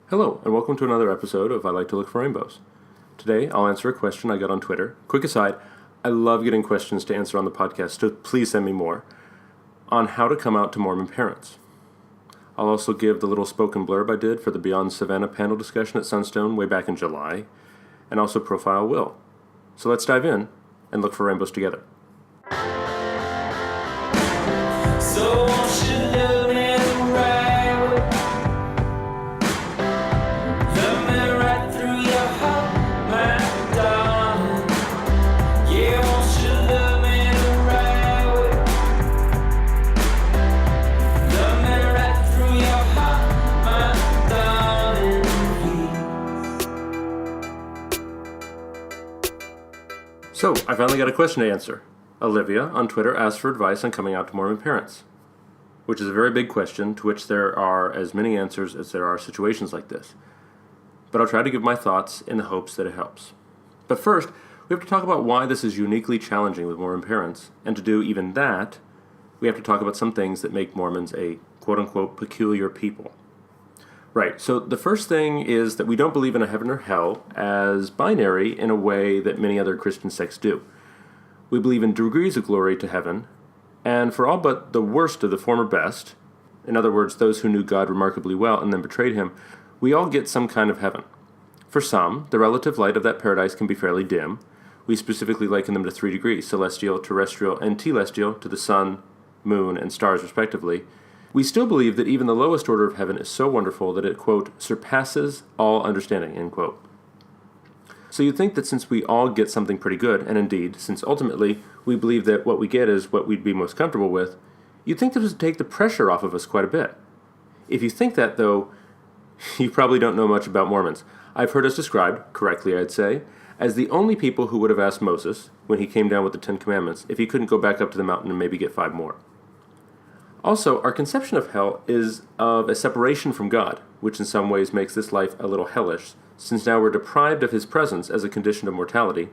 Hello, and welcome to another episode of I Like to Look for Rainbows. Today, I'll answer a question I got on Twitter. Quick aside, I love getting questions to answer on the podcast, so please send me more, on how to come out to Mormon parents. I'll also give the little spoken blurb I did for the Beyond Savannah panel discussion at Sunstone way back in July, and also profile Will. So let's dive in and look for rainbows together. So won't you love me right? Love me right through your heart, my darling. Yeah, won't you love me right? Love me right through your heart, my darling. So, I finally got a question to answer. Olivia on Twitter asked for advice on coming out to Mormon parents, which is a very big question to which there are as many answers as there are situations like this. But I'll try to give my thoughts in the hopes that it helps. But first, we have to talk about why this is uniquely challenging with Mormon parents, and to do even that, we have to talk about some things that make Mormons a quote-unquote peculiar people. Right, so the first thing is that we don't believe in a heaven or hell as binary in a way that many other Christian sects do. We believe in degrees of glory to heaven, and for all but the worst of the former best, in other words, those who knew God remarkably well and then betrayed him, we all get some kind of heaven. For some, the relative light of that paradise can be fairly dim. We specifically liken them to 3 degrees, celestial, terrestrial, and telestial, to the sun, moon, and stars respectively. We still believe that even the lowest order of heaven is so wonderful that it, quote, surpasses all understanding, end quote. So you'd think that since we all get something pretty good, and indeed, since ultimately we believe that what we get is what we'd be most comfortable with, you'd think that this would take the pressure off of us quite a bit. If you think that, though, you probably don't know much about Mormons. I've heard us described, correctly I'd say, as the only people who would have asked Moses, when he came down with the 10 Commandments, if he couldn't go back up to the mountain and maybe get 5 more. Also, our conception of hell is of a separation from God, which in some ways makes this life a little hellish, since now we're deprived of his presence as a condition of mortality,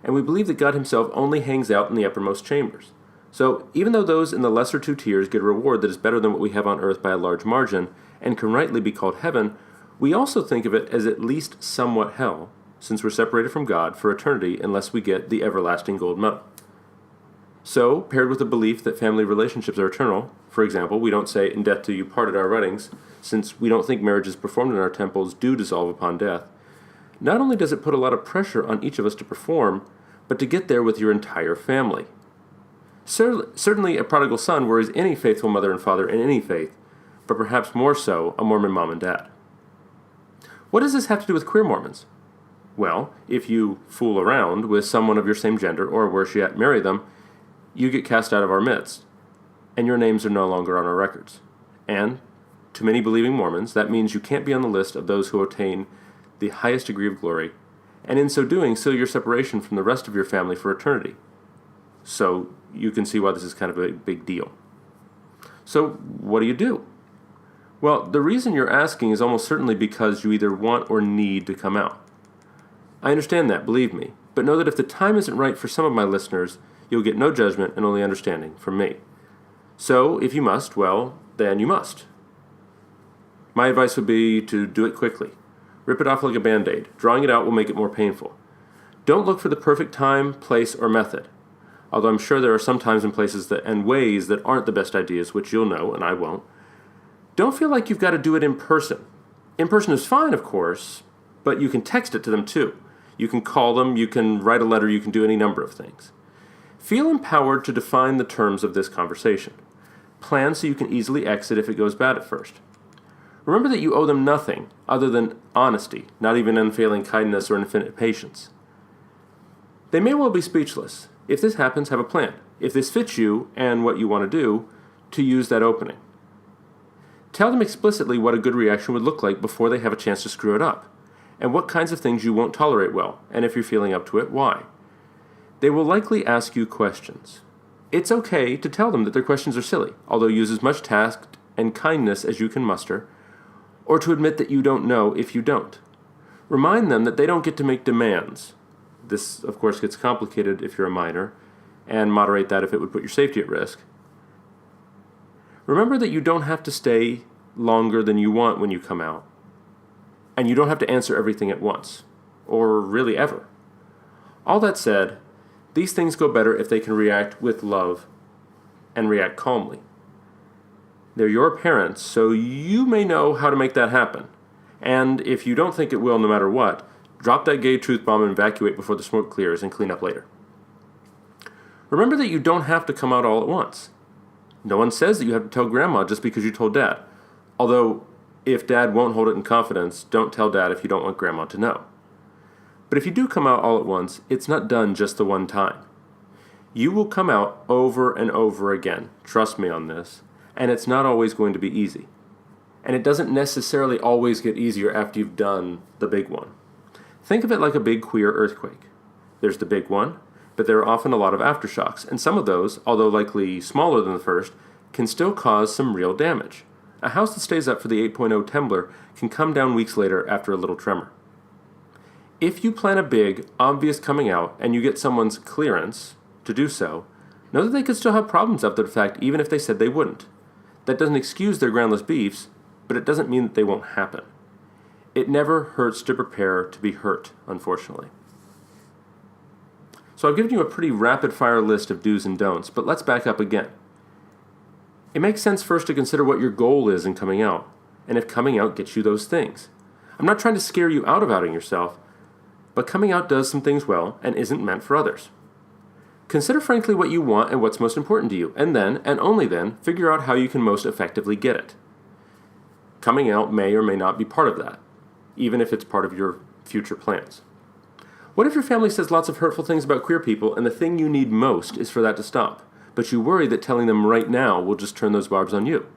and we believe that God himself only hangs out in the uppermost chambers. So, even though those in the lesser 2 tiers get a reward that is better than what we have on earth by a large margin, and can rightly be called heaven, we also think of it as at least somewhat hell, since we're separated from God for eternity unless we get the everlasting gold medal. So, paired with the belief that family relationships are eternal, for example, we don't say, in death do you part at our weddings, since we don't think marriages performed in our temples do dissolve upon death, not only does it put a lot of pressure on each of us to perform, but to get there with your entire family. Certainly a prodigal son worries any faithful mother and father in any faith, but perhaps more so a Mormon mom and dad. What does this have to do with queer Mormons? Well, if you fool around with someone of your same gender, or worse yet, marry them, you get cast out of our midst, and your names are no longer on our records. And, to many believing Mormons, that means you can't be on the list of those who attain the highest degree of glory, and in so doing, seal your separation from the rest of your family for eternity. So, you can see why this is kind of a big deal. So, what do you do? Well, the reason you're asking is almost certainly because you either want or need to come out. I understand that, believe me, but know that if the time isn't right for some of my listeners, you'll get no judgment and only understanding from me. So, if you must, well, then you must. My advice would be to do it quickly. Rip it off like a Band-Aid. Drawing it out will make it more painful. Don't look for the perfect time, place, or method. Although I'm sure there are some times and places and ways that aren't the best ideas, which you'll know, and I won't. Don't feel like you've got to do it in person. In person is fine, of course, but you can text it to them too. You can call them, you can write a letter, you can do any number of things. Feel empowered to define the terms of this conversation. Plan so you can easily exit if it goes bad at first. Remember that you owe them nothing other than honesty, not even unfailing kindness or infinite patience. They may well be speechless. If this happens, have a plan. If this fits you and what you want to do, to use that opening. Tell them explicitly what a good reaction would look like before they have a chance to screw it up, and what kinds of things you won't tolerate well, and if you're feeling up to it, why. They will likely ask you questions. It's okay to tell them that their questions are silly, although use as much tact and kindness as you can muster, or to admit that you don't know if you don't. Remind them that they don't get to make demands. This, of course, gets complicated if you're a minor, and moderate that if it would put your safety at risk. Remember that you don't have to stay longer than you want when you come out. and you don't have to answer everything at once, or really ever. All that said, these things go better if they can react with love and react calmly. They're your parents, so you may know how to make that happen. And if you don't think it will no matter what, drop that gay truth bomb and evacuate before the smoke clears and clean up later. Remember that you don't have to come out all at once. No one says that you have to tell Grandma just because you told Dad. Although, if Dad won't hold it in confidence, don't tell Dad if you don't want Grandma to know. But if you do come out all at once, it's not done just the one time. You will come out over and over again, trust me on this, and it's not always going to be easy. And it doesn't necessarily always get easier after you've done the big one. Think of it like a big queer earthquake. There's the big one, but there are often a lot of aftershocks, and some of those, although likely smaller than the first, can still cause some real damage. A house that stays up for the 8.0 Temblor can come down weeks later after a little tremor. If you plan a big, obvious coming out and you get someone's clearance to do so, know that they could still have problems after the fact even if they said they wouldn't. That doesn't excuse their groundless beefs, but it doesn't mean that they won't happen. It never hurts to prepare to be hurt, unfortunately. So I've given you a pretty rapid-fire list of do's and don'ts, but let's back up again. It makes sense first to consider what your goal is in coming out, and if coming out gets you those things. I'm not trying to scare you out of outing yourself, but coming out does some things well and isn't meant for others. Consider frankly what you want and what's most important to you, and then, and only then, figure out how you can most effectively get it. Coming out may or may not be part of that, even if it's part of your future plans. What if your family says lots of hurtful things about queer people and the thing you need most is for that to stop, but you worry that telling them right now will just turn those barbs on you?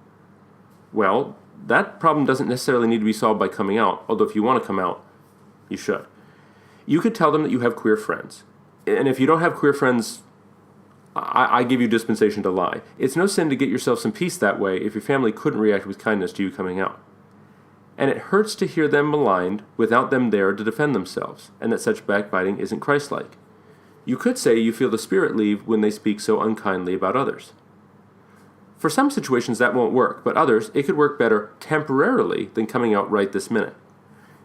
Well, that problem doesn't necessarily need to be solved by coming out, although if you want to come out, you should. You could tell them that you have queer friends. And if you don't have queer friends, I give you dispensation to lie. It's no sin to get yourself some peace that way if your family couldn't react with kindness to you coming out. And it hurts to hear them maligned without them there to defend themselves, and that such backbiting isn't Christ-like. You could say you feel the Spirit leave when they speak so unkindly about others. For some situations that won't work, but others, it could work better temporarily than coming out right this minute.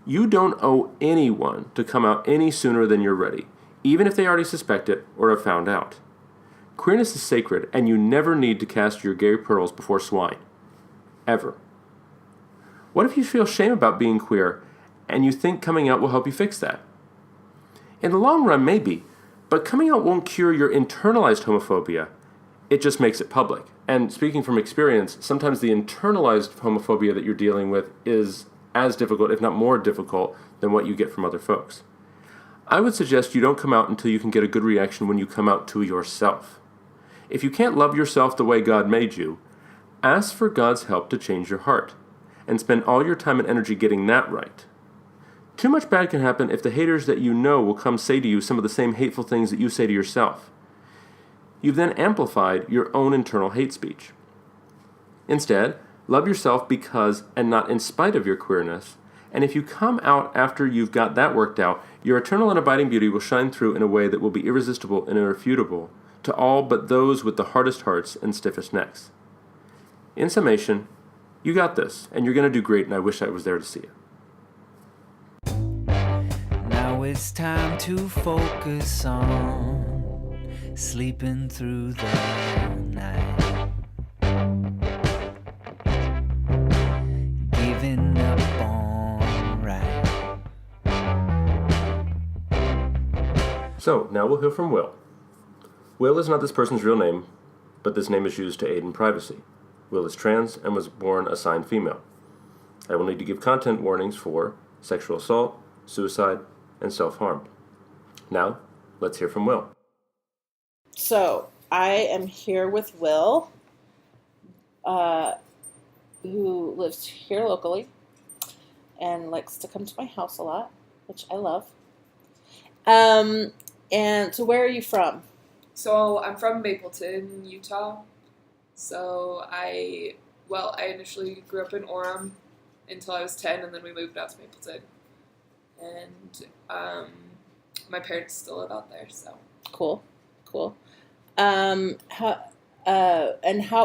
You don't owe anyone to come out any sooner than you're ready, even if they already suspect it or have found out. Queerness is sacred, and you never need to cast your gay pearls before swine. Ever. What if you feel shame about being queer, and you think coming out will help you fix that? In the long run, maybe, but coming out won't cure your internalized homophobia. It just makes it public. And speaking from experience, sometimes the internalized homophobia that you're dealing with is as difficult, if not more difficult, than what you get from other folks. I would suggest you don't come out until you can get a good reaction when you come out to yourself. If you can't love yourself the way God made you, ask for God's help to change your heart, and spend all your time and energy getting that right. Too much bad can happen if the haters that you know will come say to you some of the same hateful things that you say to yourself. You've then amplified your own internal hate speech. Instead, love yourself because and not in spite of your queerness, and if you come out after you've got that worked out, your eternal and abiding beauty will shine through in a way that will be irresistible and irrefutable to all but those with the hardest hearts and stiffest necks. In summation, you got this, and you're going to do great, and I wish I was there to see it. Now it's time to focus on sleeping through the night. Giving up on right. So, now we'll hear from Will. Will is not this person's real name, but this name is used to aid in privacy. Will is trans and was born assigned female. I will need to give content warnings for sexual assault, suicide, and self-harm. Now, let's hear from Will. So, I am here with Will, who lives here locally and likes to come to my house a lot, which I love. And so where are you from? So I'm from Mapleton, Utah. So I initially grew up in Orem until I was 10, and then we moved out to Mapleton. And my parents still live out there, so. Cool.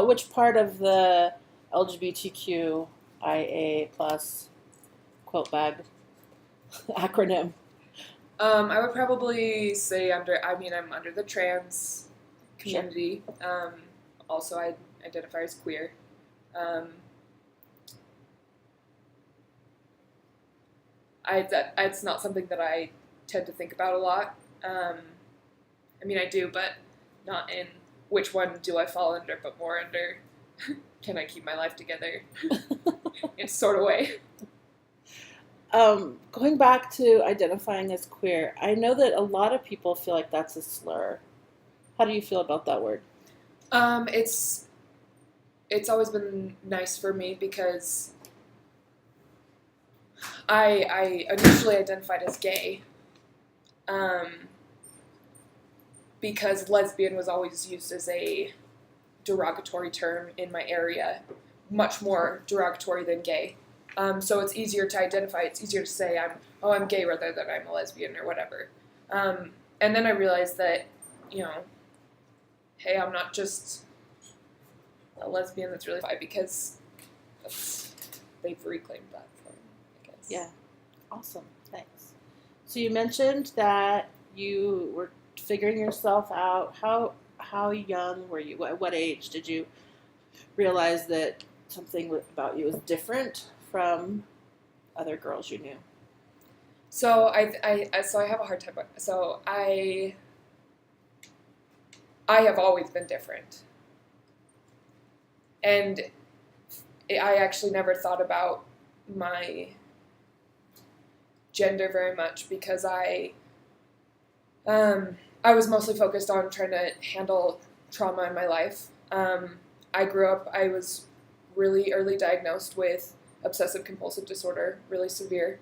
Which part of the LGBTQIA plus quilt bag acronym? I would probably say I'm under the trans community. Also, I identify as queer. It's not something that I tend to think about a lot. I do, but not in which one do I fall under, but more under can I keep my life together in sort of way. Going back to identifying as queer, I know that a lot of people feel like that's a slur. How do you feel about that word? It's always been nice for me because I initially identified as gay, because lesbian was always used as a derogatory term in my area, much more derogatory than gay. So it's easier to identify. It's easier to say I'm gay rather than I'm a lesbian or whatever. And then I realized that, hey, I'm not just a lesbian that's really bi, because they've reclaimed that for me, I guess. Yeah. Awesome. Thanks. So you mentioned that you were figuring yourself out. How young were you? At what age did you realize that something about you was different from other girls you knew? So I have a hard time. So I have always been different, and I actually never thought about my gender very much because I was mostly focused on trying to handle trauma in my life. I was really early diagnosed with obsessive compulsive disorder, really severe.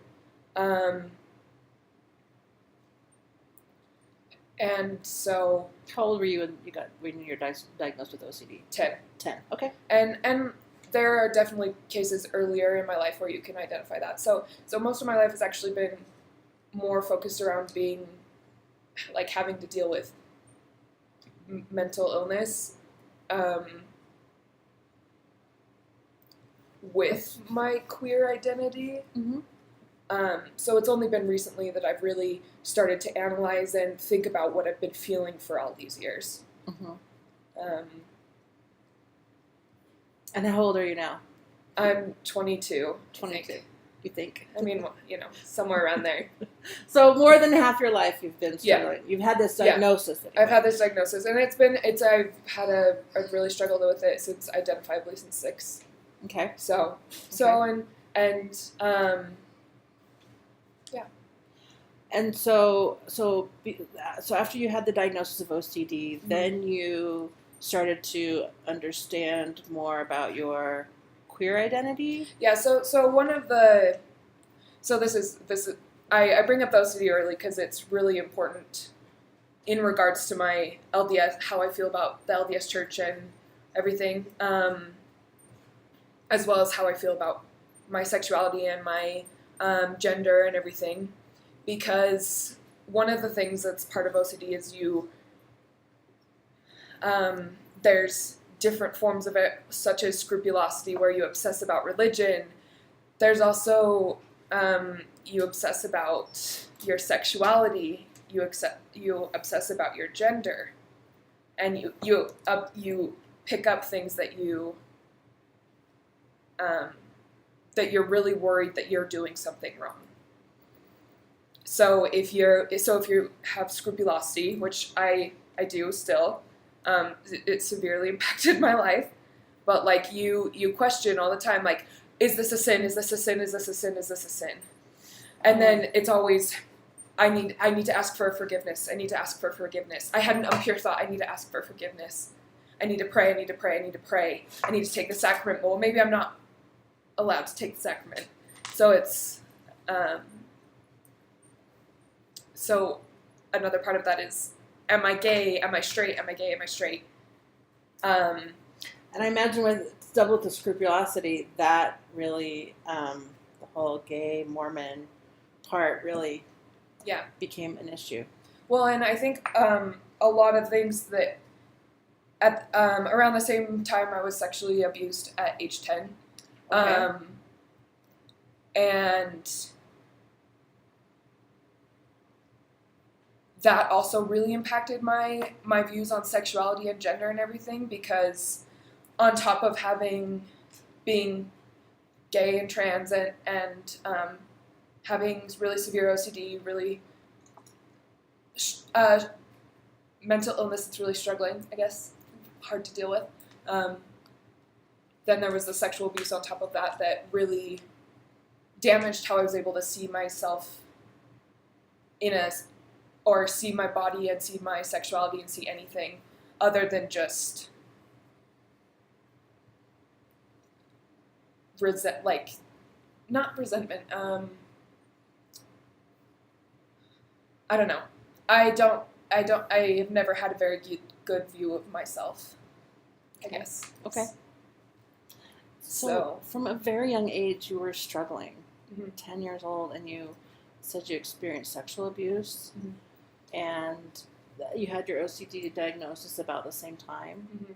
And so, How old were you when you were diagnosed with OCD? 10. 10. Okay. And there are definitely cases earlier in my life where you can identify that. So most of my life has actually been more focused around being, like, having to deal with mental illness, with my queer identity. Mm-hmm. So it's only been recently that I've really started to analyze and think about what I've been feeling for all these years. Mm-hmm. And how old are you now? I'm 22. 22. You think? I mean, somewhere around there. So more than half your life you've been struggling. Yeah. You've had this diagnosis. Anyway. I've had this diagnosis, and I've really struggled with it since identifiably since 6. Okay. So And so after you had the diagnosis of OCD, mm-hmm. then you started to understand more about your queer identity. Yeah. So one of the, this is I bring up the OCD early because it's really important in regards to my LDS, how I feel about the LDS Church and everything, as well as how I feel about my sexuality and my gender and everything. Because one of the things that's part of OCD is there's different forms of it, such as scrupulosity, where you obsess about religion. There's also you obsess about your sexuality. You obsess about your gender, and you pick up things that that you're really worried that you're doing something wrong. So if you have scrupulosity, which I do still, it severely impacted my life. But like you question all the time, like, is this a sin? Is this a sin? Is this a sin? Is this a sin? And then it's always, I need to ask for forgiveness. I need to ask for forgiveness. I had an impure thought. I need to ask for forgiveness. I need to pray. I need to pray. I need to pray. I need to take the sacrament. Well, maybe I'm not allowed to take the sacrament. So it's so another part of that is, am I gay? Am I straight? Am I gay? Am I straight? And I imagine with the scrupulosity, that really, the whole gay Mormon part really became an issue. Well, and I think a lot of things that at around the same time I was sexually abused at age 10. Okay. And that also really impacted my views on sexuality and gender and everything, because on top of being gay and trans and having really severe OCD, really mental illness that's really struggling, I guess, hard to deal with. Then there was the sexual abuse on top of that really damaged how I was able to see myself or see my body and see my sexuality and see anything other than just not resentment. I don't know. I have never had a very good view of myself, I guess. Okay. So, from a very young age, you were struggling. 10 years old, and you said you experienced sexual abuse, and you had your OCD diagnosis about the same time.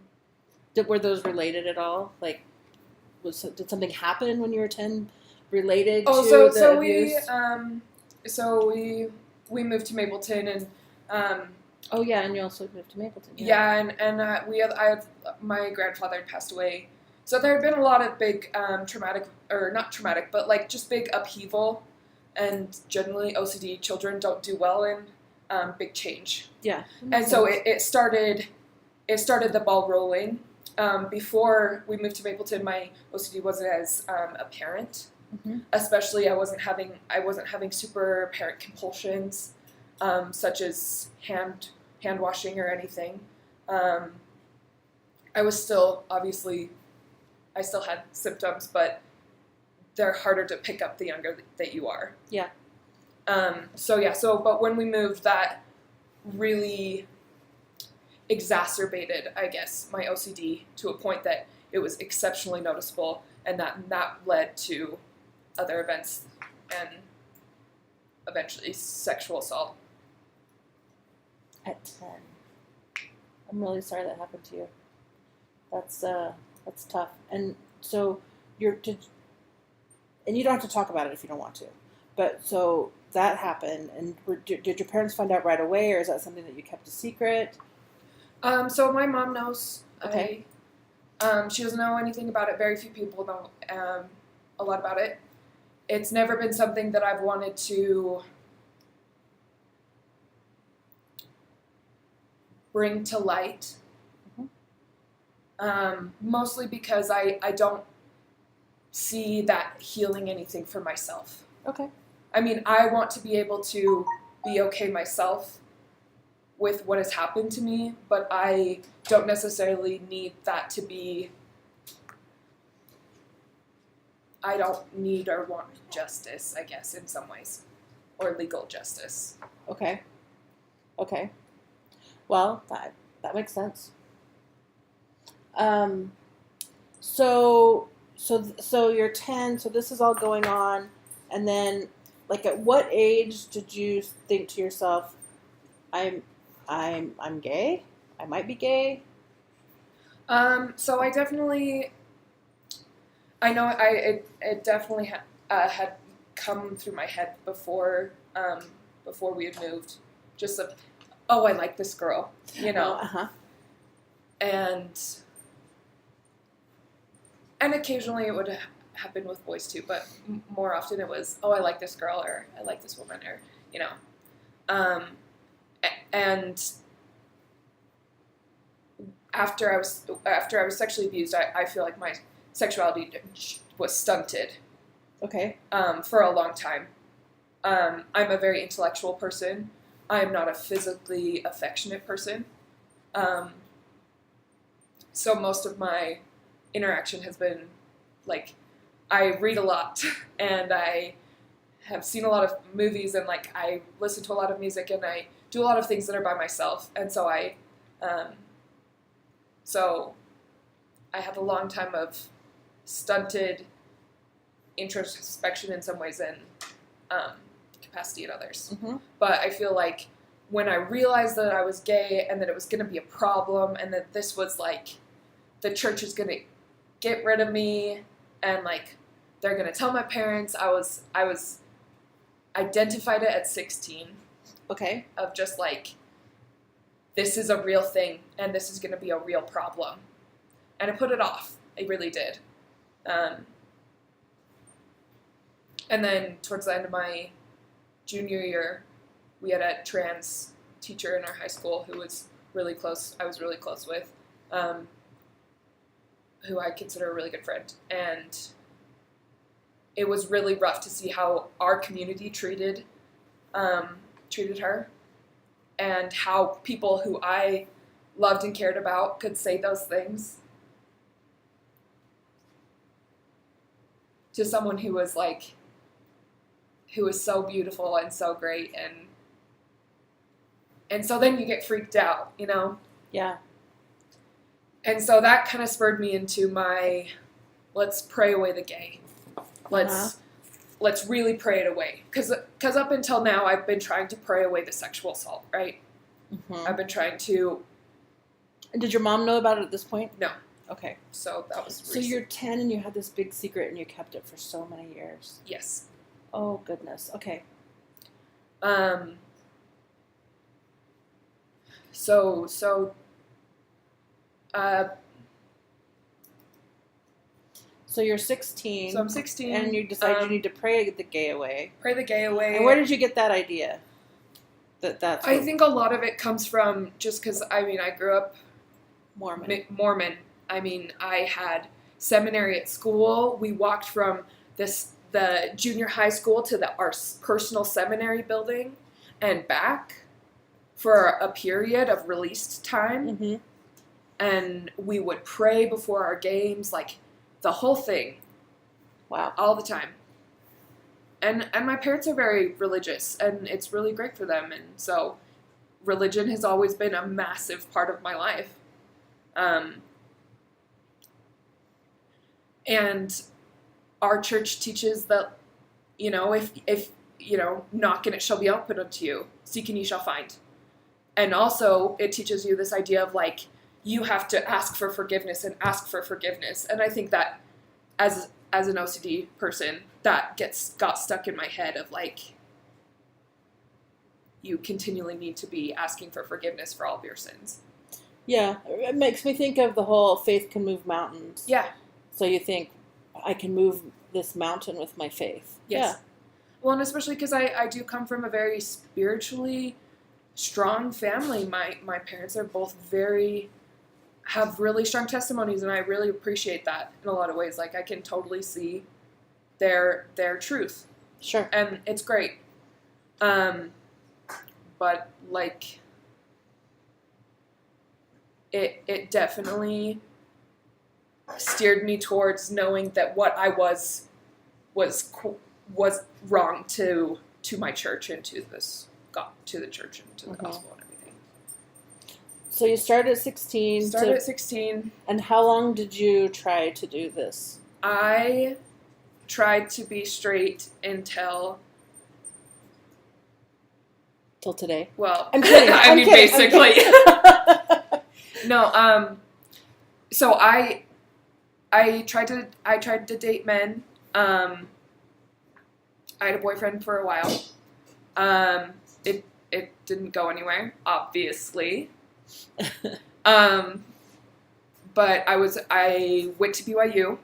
Were those related at all? Like, did something happen when you were 10 related to the abuse? We moved to Mapleton, and and you also moved to Mapleton. My grandfather had passed away. So there had been a lot of big not traumatic, but like just big upheaval, and generally OCD children don't do well in big change. Yeah. And so it started the ball rolling. Before we moved to Mapleton, my OCD wasn't as apparent. Especially I wasn't having super apparent compulsions, such as hand washing or anything. I still had symptoms, but they're harder to pick up the younger that you are. Yeah. But when we moved, that really exacerbated, I guess, my OCD to a point that it was exceptionally noticeable, and that led to other events and eventually sexual assault. At 10. I'm really sorry that happened to you. That's tough. And so and you don't have to talk about it if you don't want to, but so that happened, and did your parents find out right away, or is that something that you kept a secret? So my mom knows. Okay. She doesn't know anything about it. Very few people know a lot about it. It's never been something that I've wanted to bring to light. Mostly because I don't see that healing anything for myself. Okay. I mean, I want to be able to be okay myself with what has happened to me, but I don't necessarily need that to be... I don't need or want justice, I guess, in some ways. Or legal justice. Okay. Well, that makes sense. So you're 10, so this is all going on, and then, like, at what age did you think to yourself, I'm gay? I might be gay? So I definitely, I know it definitely had come through my head before we had moved, just I like this girl, you know? And occasionally it would happen with boys too, but more often it was, I like this girl, or I like this woman, or, you know. And after I was sexually abused, I feel like my sexuality was stunted. Okay. For a long time. I'm a very intellectual person. I am not a physically affectionate person. So most of my interaction has been, like, I read a lot, and I have seen a lot of movies, and, like, I listen to a lot of music, and I do a lot of things that are by myself, and so I have a long time of stunted introspection in some ways and capacity in others. But I feel like when I realized that I was gay and that it was going to be a problem, and that this was, like, the church is going to get rid of me, and, like, they're going to tell my parents, I was identified it at 16, Okay. of just like, this is a real thing and this is going to be a real problem. And I put it off. I really did. And then towards the end of my junior year, we had a trans teacher in our high school who was really close. I was really close with, who I consider a really good friend. And it was really rough to see how our community treated her, and how people who I loved and cared about could say those things to someone who was so beautiful and so great, and so then you get freaked out, you know? Yeah. And so that kind of spurred me into my, let's pray away the gay. Let's really pray it away. Because up until now, I've been trying to pray away the sexual assault, right? Mm-hmm. I've been trying to... Did your mom know about it at this point? No. Okay. So that was So you're 10 and you had this big secret and you kept it for so many years. Yes. Oh, goodness. Okay. So you're 16. So I'm 16. And you decide you need to pray the gay away. Pray the gay away. And where did you get that idea? That's I think a lot of it comes from just because, I mean, I grew up Mormon. I mean, I had seminary at school. We walked from the junior high school to our personal seminary building and back for a period of released time. Mm-hmm. And we would pray before our games, like the whole thing. Wow. All the time. And my parents are very religious, and it's really great for them. And so religion has always been a massive part of my life. And our church teaches that, you know, if you know, knock and it shall be opened unto you, seek and ye shall find. And also it teaches you this idea of like, you have to ask for forgiveness and ask for forgiveness. And I think that as an OCD person, that got stuck in my head of like, you continually need to be asking for forgiveness for all of your sins. Yeah. It makes me think of the whole faith can move mountains. Yeah. So you think, I can move this mountain with my faith. Yes. Well, and especially because I do come from a very spiritually strong family. My parents are both have really strong testimonies, and I really appreciate that in a lot of ways. Like, I can totally see their truth. Sure. And it's great. But, like, it definitely steered me towards knowing that what I was wrong to my church and to the church and to the gospel and everything. So you started at 16. Started at 16. And how long did you try to do this? I tried to be straight until... Till today? Well, I'm kidding. I mean, basically. No, so I tried to date men. I had a boyfriend for a while. It didn't go anywhere, obviously. But I went to BYU,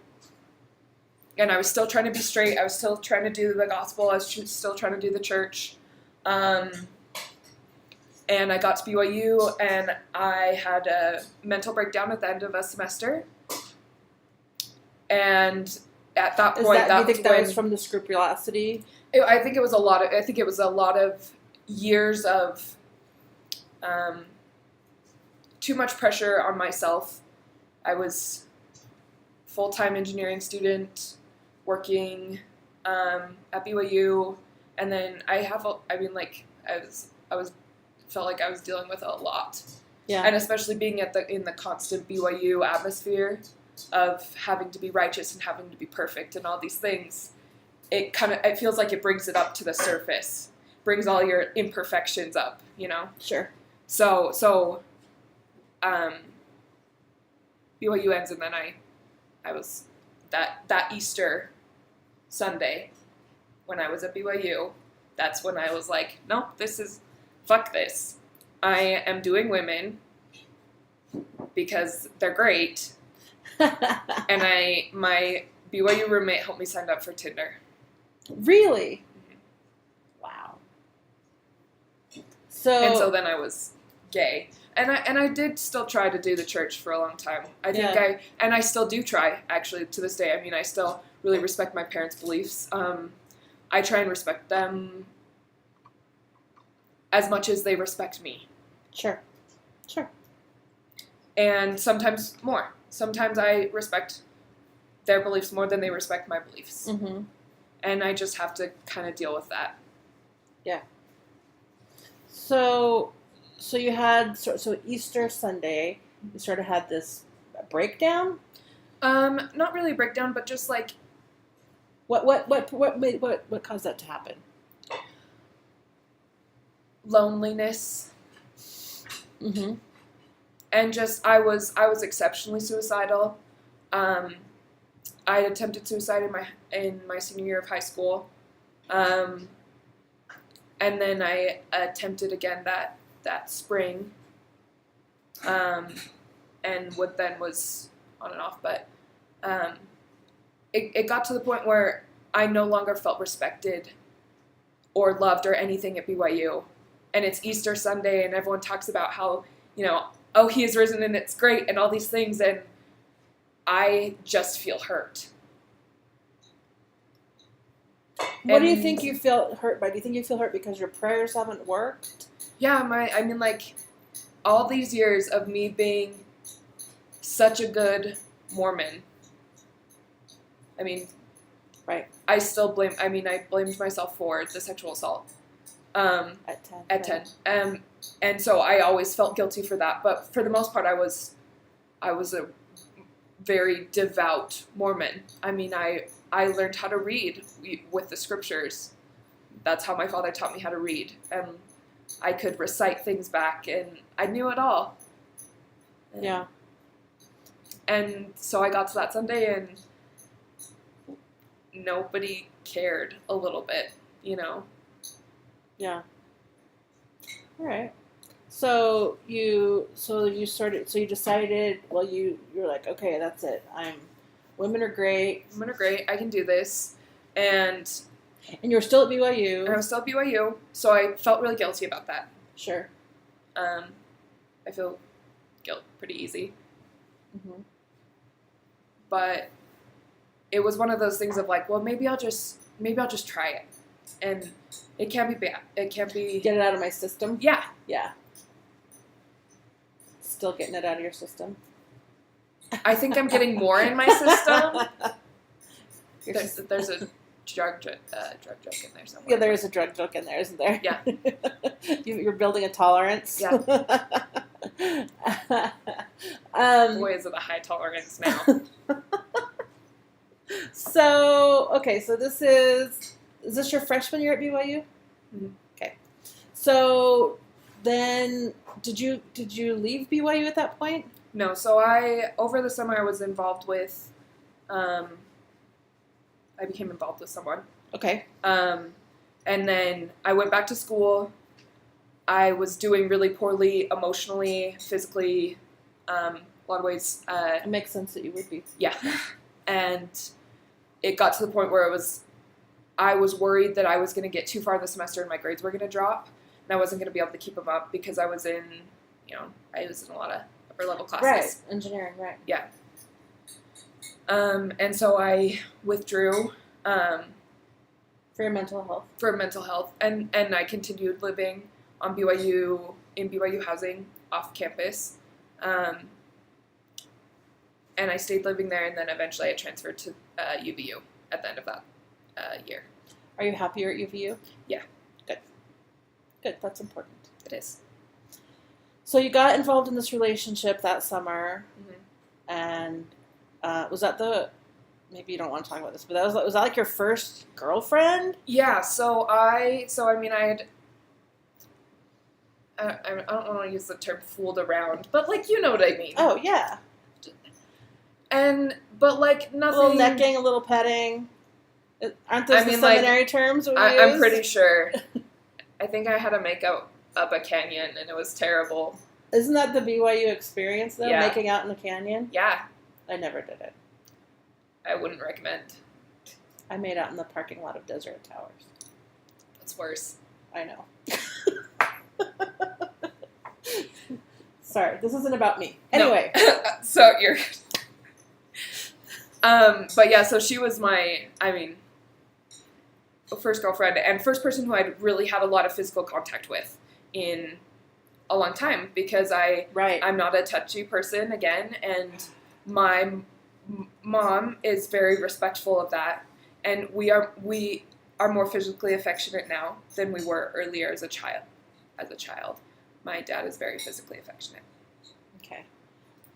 and I was still trying to be straight. I was still trying to do the gospel. I was still trying to do the church. And I got to BYU, and I had a mental breakdown at the end of a semester. And at that point, do you think that was from the scrupulosity? I think it was a lot of years of too much pressure on myself. I was full-time engineering student working at BYU, and then felt like I was dealing with a lot. Yeah. And especially being in the constant BYU atmosphere of having to be righteous and having to be perfect and all these things, it feels like it brings it up to the surface, brings all your imperfections up, you know? Sure. So BYU ends, and then I was that Easter Sunday when I was at BYU, that's when I was like, nope, this is fuck this. I am doing women because they're great, and my BYU roommate helped me sign up for Tinder. Really? Wow. And so So then I was gay. And I did still try to do the church for a long time. I think Yeah. I still do try, actually, to this day. I mean, I still really respect my parents' beliefs. I try and respect them as much as they respect me. sure. And sometimes more. Sometimes I respect their beliefs more than they respect my beliefs. Mm-hmm. And I just have to kind of deal with that. So you had so Easter Sunday, you sort of had this breakdown. Not really a breakdown, but just like What caused that to happen? loneliness. Mm-hmm. And just I was exceptionally suicidal. I had attempted suicide in my senior year of high school, and then I attempted again that spring, and what then was on and off. But it got to the point where I no longer felt respected or loved or anything at BYU, and it's Easter Sunday, and everyone talks about how, oh, he is risen and it's great and all these things, and I just feel hurt. What do you And- think you feel hurt by? Do you think you feel hurt because your prayers haven't worked? Yeah, like all these years of me being such a good Mormon. I mean, Right. I blamed myself for the sexual assault. At 10. At 10. And so I always felt guilty for that. But for the most part, I was a very devout Mormon. I mean, I learned how to read with the scriptures. That's how my father taught me how to read. And I could recite things back, and I knew it all. Yeah. And so I got to that Sunday, and nobody cared a little bit, Yeah. All right. So you decided, well, you're like, okay, that's it. Women are great. Women are great. I can do this. And And you're still at BYU. I was still at BYU, so I felt really guilty about that. Sure. I feel guilt pretty easy. Mm-hmm. But it was one of those things of like, well, maybe I'll just try it. And it can't be bad. It can't be... Get it out of my system. Yeah. Yeah. Still getting it out of your system. I think I'm getting more in my system. Your There's, system. there's a drug joke in there somewhere. Yeah, there is a drug joke in there, isn't there? Yeah. You're building a tolerance. Yeah. Boy, is it a high tolerance now. So this is this your freshman year at BYU? Mhm. Okay. So then, did you leave BYU at that point? No, so over the summer I was involved with, I became involved with someone. Okay. And then I went back to school. I was doing really poorly emotionally, physically, a lot of ways. It makes sense that you would be. Yeah. And it got to the point where I was worried that I was going to get too far in the semester and my grades were going to drop, and I wasn't going to be able to keep them up because I was in a lot of upper level classes. Right. Engineering. Right. Yeah. And so I withdrew For your mental health. for mental health, and I continued living on BYU, in BYU housing off campus. And I stayed living there, and then eventually I transferred to UVU at the end of that year. Are you happier at UVU? Yeah. Good. That's important. It is. So you got involved in this relationship that summer, Mhm. and was that maybe you don't want to talk about this, but was that like your first girlfriend? Yeah, I had, I don't want to use the term fooled around, but like, you know what I mean. Oh yeah, But like a nothing. little necking, a little petting. Aren't those I the mean, like, seminary terms? We I'm use? pretty sure. I think I had a makeout up a canyon, and it was terrible. Isn't that the BYU experience, though? Yeah. Making out in the canyon? Yeah, I never did it. I wouldn't recommend. I made out in the parking lot of Deseret Towers. That's worse. I know. Sorry, this isn't about me. Anyway. No. So you're... but yeah, so she was my, first girlfriend and first person who I'd really had a lot of physical contact with in a long time, because Right. I'm not a touchy person again, and my mom is very respectful of that, and we are more physically affectionate now than we were earlier as a child. My dad is very physically affectionate. Okay.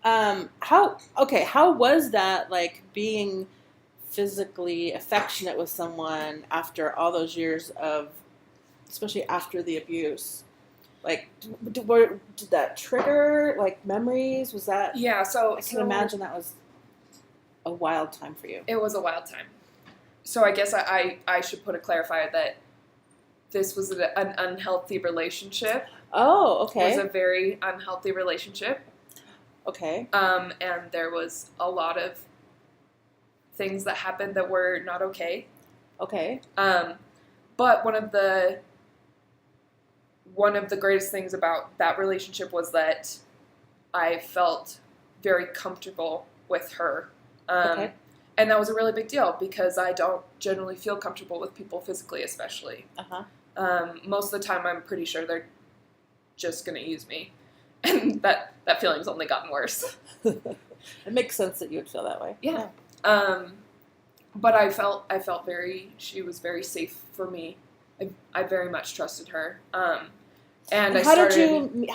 How was that, like, being physically affectionate with someone after all those years of, especially after the abuse? Like, did that trigger, like, memories? Was that... Yeah, so I can imagine that was a wild time for you. it was a wild time. So I guess I should put a clarifier that this was an unhealthy relationship. Oh, It was okay. a very unhealthy relationship. Okay. And there was a lot of things that happened that were not okay. Okay. But one of the greatest things about that relationship was that I felt very comfortable with her. Okay. And that was a really big deal, because I don't generally feel comfortable with people physically, especially. Uh-huh. Most of the time, I'm pretty sure they're just going to use me. And that feeling's only gotten worse. It makes sense that you would feel that way. Yeah. But I felt she was very safe for me. I very much trusted her. And how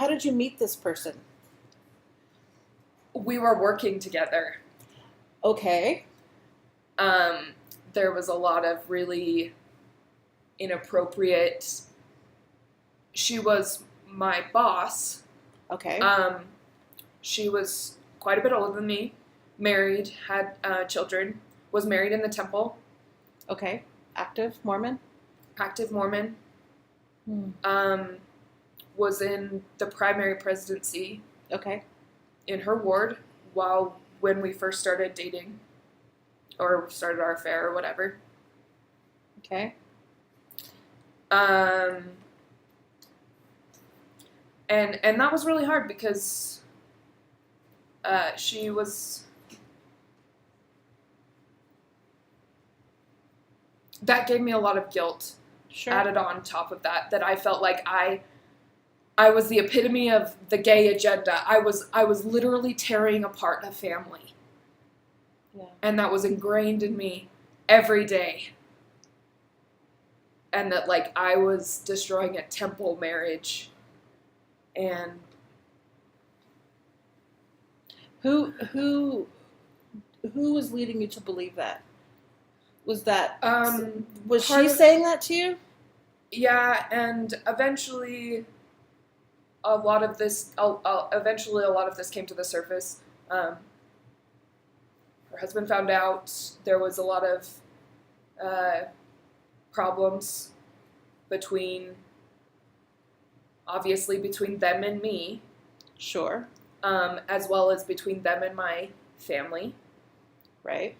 did you meet this person? We were working together. Okay. There was a lot of really inappropriate. She was my boss. Okay. She was quite a bit older than me, married, had children, was married in the temple, Okay. Active Mormon? active Mormon, was in the primary presidency Okay. in her ward when we first started dating, or started our affair or whatever. Okay. And that was really hard, because she was... That gave me a lot of guilt Sure. added on top of that I felt like I was the epitome of the gay agenda. I was literally tearing apart a family. Yeah. And that was ingrained in me every day. And that, like, I was destroying a temple marriage. And Who was leading you to believe that? Was that was part she of- saying that to you? yeah, and eventually a lot of this came to the surface. Her husband found out. There was a lot of problems obviously between them and me, Sure. as well as between them and my family. Right.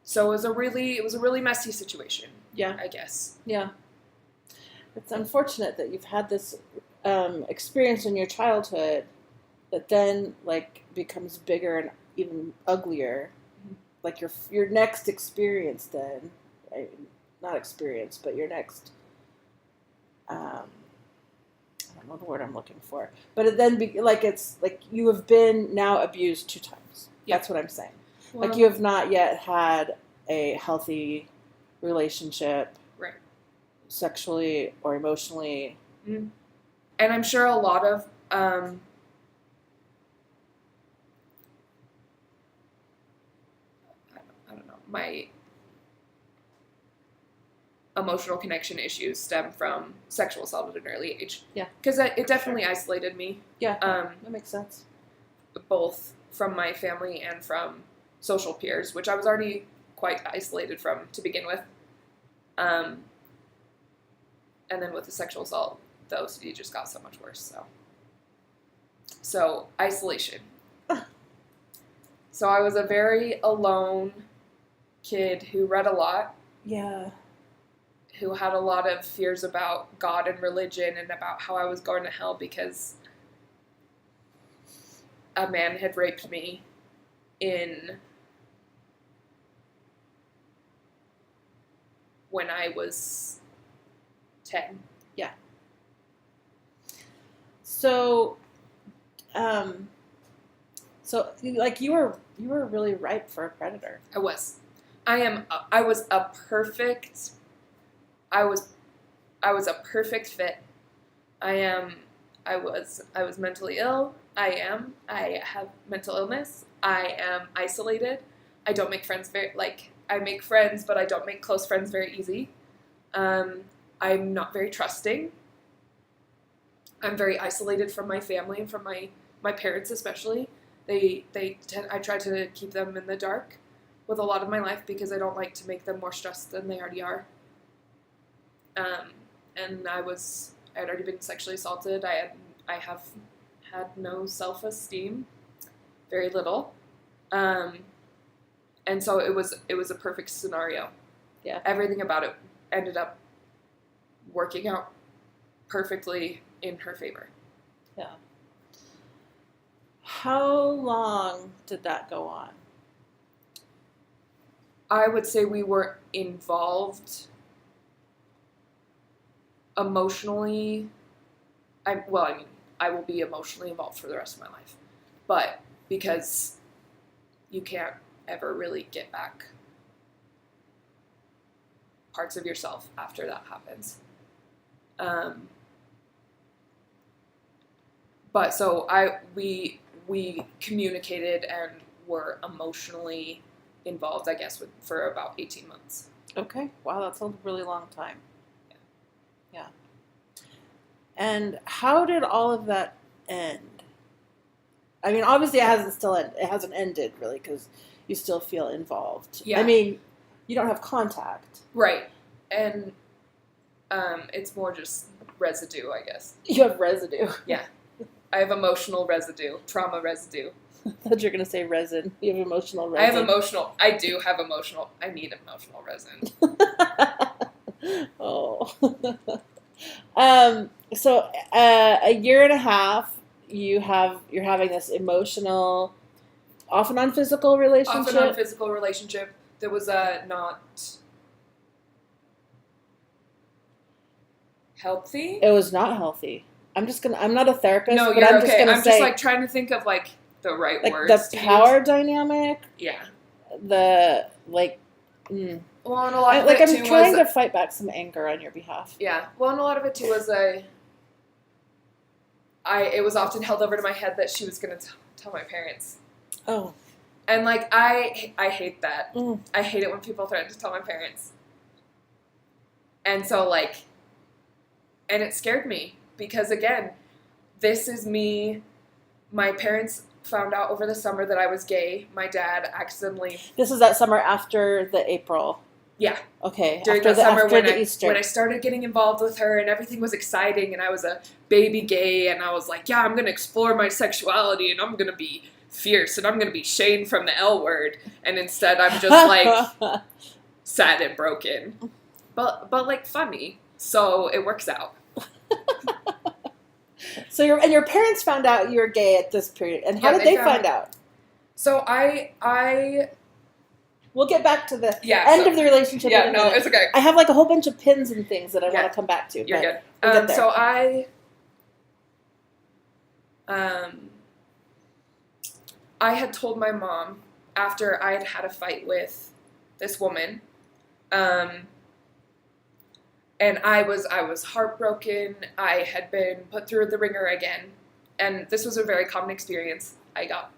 So it was a really messy situation, Yeah. I guess. Yeah. It's unfortunate that you've had this experience in your childhood that then, like, becomes bigger and even uglier. Like your next experience then, not experience, but your next, I don't know the word I'm looking for, but it then it's like you have been now abused 2 times. Yeah. That's what I'm saying. Well, Like you have not yet had a healthy relationship, right. sexually or emotionally. And I'm sure a lot of I don't know, my emotional connection issues stem from sexual assault at an early age. Yeah. Because it definitely isolated me, Yeah, um, that makes sense. both from my family and from social peers, which I was already quite isolated from to begin with. And then with the sexual assault, the OCD just got so much worse. So isolation. So I was a very alone kid who read a lot, Yeah. who had a lot of fears about God and religion and about how I was going to hell because a man had raped me when I was 10. So, like you were really ripe for a predator. I was a perfect fit. I was mentally ill. I have mental illness. I am isolated. I don't make friends I make friends, but I don't make close friends very easy. I'm not very trusting. I'm very isolated from my family and from my parents especially. I try to keep them in the dark with a lot of my life because I don't like to make them more stressed than they already are. And I had already been sexually assaulted. I have had no self-esteem, very little. And so it was a perfect scenario. Yeah. Everything about it ended up working out perfectly in her favor. Yeah. How long did that go on? I would say we were involved emotionally. I will be emotionally involved for the rest of my life. But because you can't ever really get back parts of yourself after that happens. But so we communicated and were emotionally involved, I guess, for about 18 months. Okay. Wow, that's a really long time. Yeah. And how did all of that end? I mean, obviously it hasn't ended really because you still feel involved. Yeah. I mean, you don't have contact. Right. And it's more just residue, I guess. You have residue. Yeah. I have emotional residue, trauma residue. I thought you were going to say resin. You have emotional resin. I do have emotional. I need emotional resin. Oh. So a year and a half, you're having this emotional, off and on physical relationship. Off and on physical relationship. There was not healthy. It was not healthy. I'm not a therapist. No, but you're I'm okay. Just gonna I'm say, just like trying to think of like the right like words. the power dynamic. Yeah. The like. Well, and a lot of like it I'm too trying was to fight back some anger on your behalf. yeah. Well, and a lot of it too was it was often held over to my head that she was gonna tell my parents. Oh. And like I hate that. Mm. I hate it when people threaten to tell my parents. And so like, and it scared me because again, this is me. My parents found out over the summer that I was gay. My dad accidentally. This is that summer after the April. Yeah. Okay. During after that summer after the Easter. when I started getting involved with her and everything was exciting and I was a baby gay and I was like, yeah, I'm going to explore my sexuality and I'm going to be fierce and I'm going to be Shane from the L Word. And instead I'm just like sad and broken. But like funny. So it works out. So your parents found out you were gay at this period. And how Yeah, did they they find out? So I We'll get back to the Yeah, end so- of the relationship. yeah, in a no, minute. it's okay. I have like a whole bunch of pins and things that I Yeah. want to come back to. You're but good. we'll get there. So I had told my mom after I had had a fight with this woman, and I was heartbroken. I had been put through the ringer again, and this was a very common experience I got.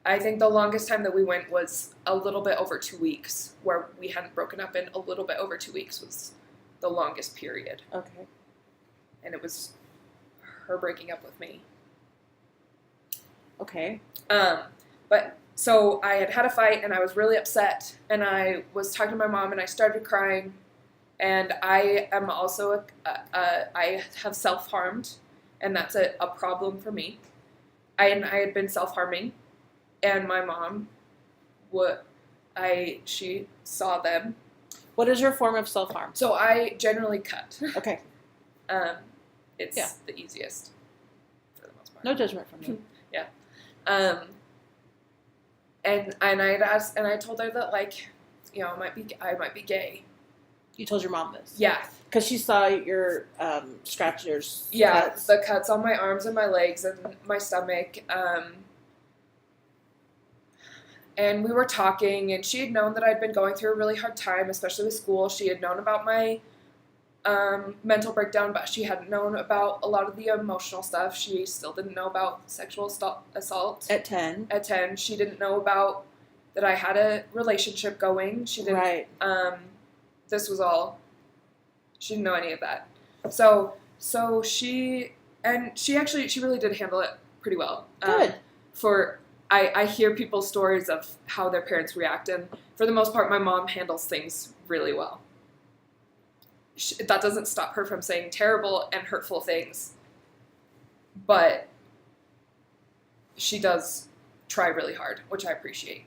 I think the longest time that we went was a little bit over 2 weeks, where we hadn't broken up in a little bit over 2 weeks was the longest period. Okay. And it was her breaking up with me. Okay. But so I had had a fight and I was really upset and I was talking to my mom and I started crying And I am also I have self-harmed, and that's a problem for me. I had been self-harming, and my mom, she saw them. What is your form of self-harm? So I generally cut. Okay. It's Yeah. the easiest for the most part. No judgment from me. And I had asked, and I told her that, like, you know, I might be gay. You told your mom this? Yeah. Because she saw your scratches. Yeah, cuts. the cuts on my arms and my legs and my stomach. And we were talking, and she had known that I'd been going through a really hard time, especially with school. She had known about my mental breakdown, but she hadn't known about a lot of the emotional stuff. She still didn't know about sexual assault. At 10. At 10, she didn't know about that I had a relationship going. She didn't. Right. This was all. She didn't know any of that. So she really did handle it pretty well. Good. I hear people's stories of how their parents react, and for the most part, my mom handles things really well. That doesn't stop her from saying terrible and hurtful things, but she does try really hard, which I appreciate.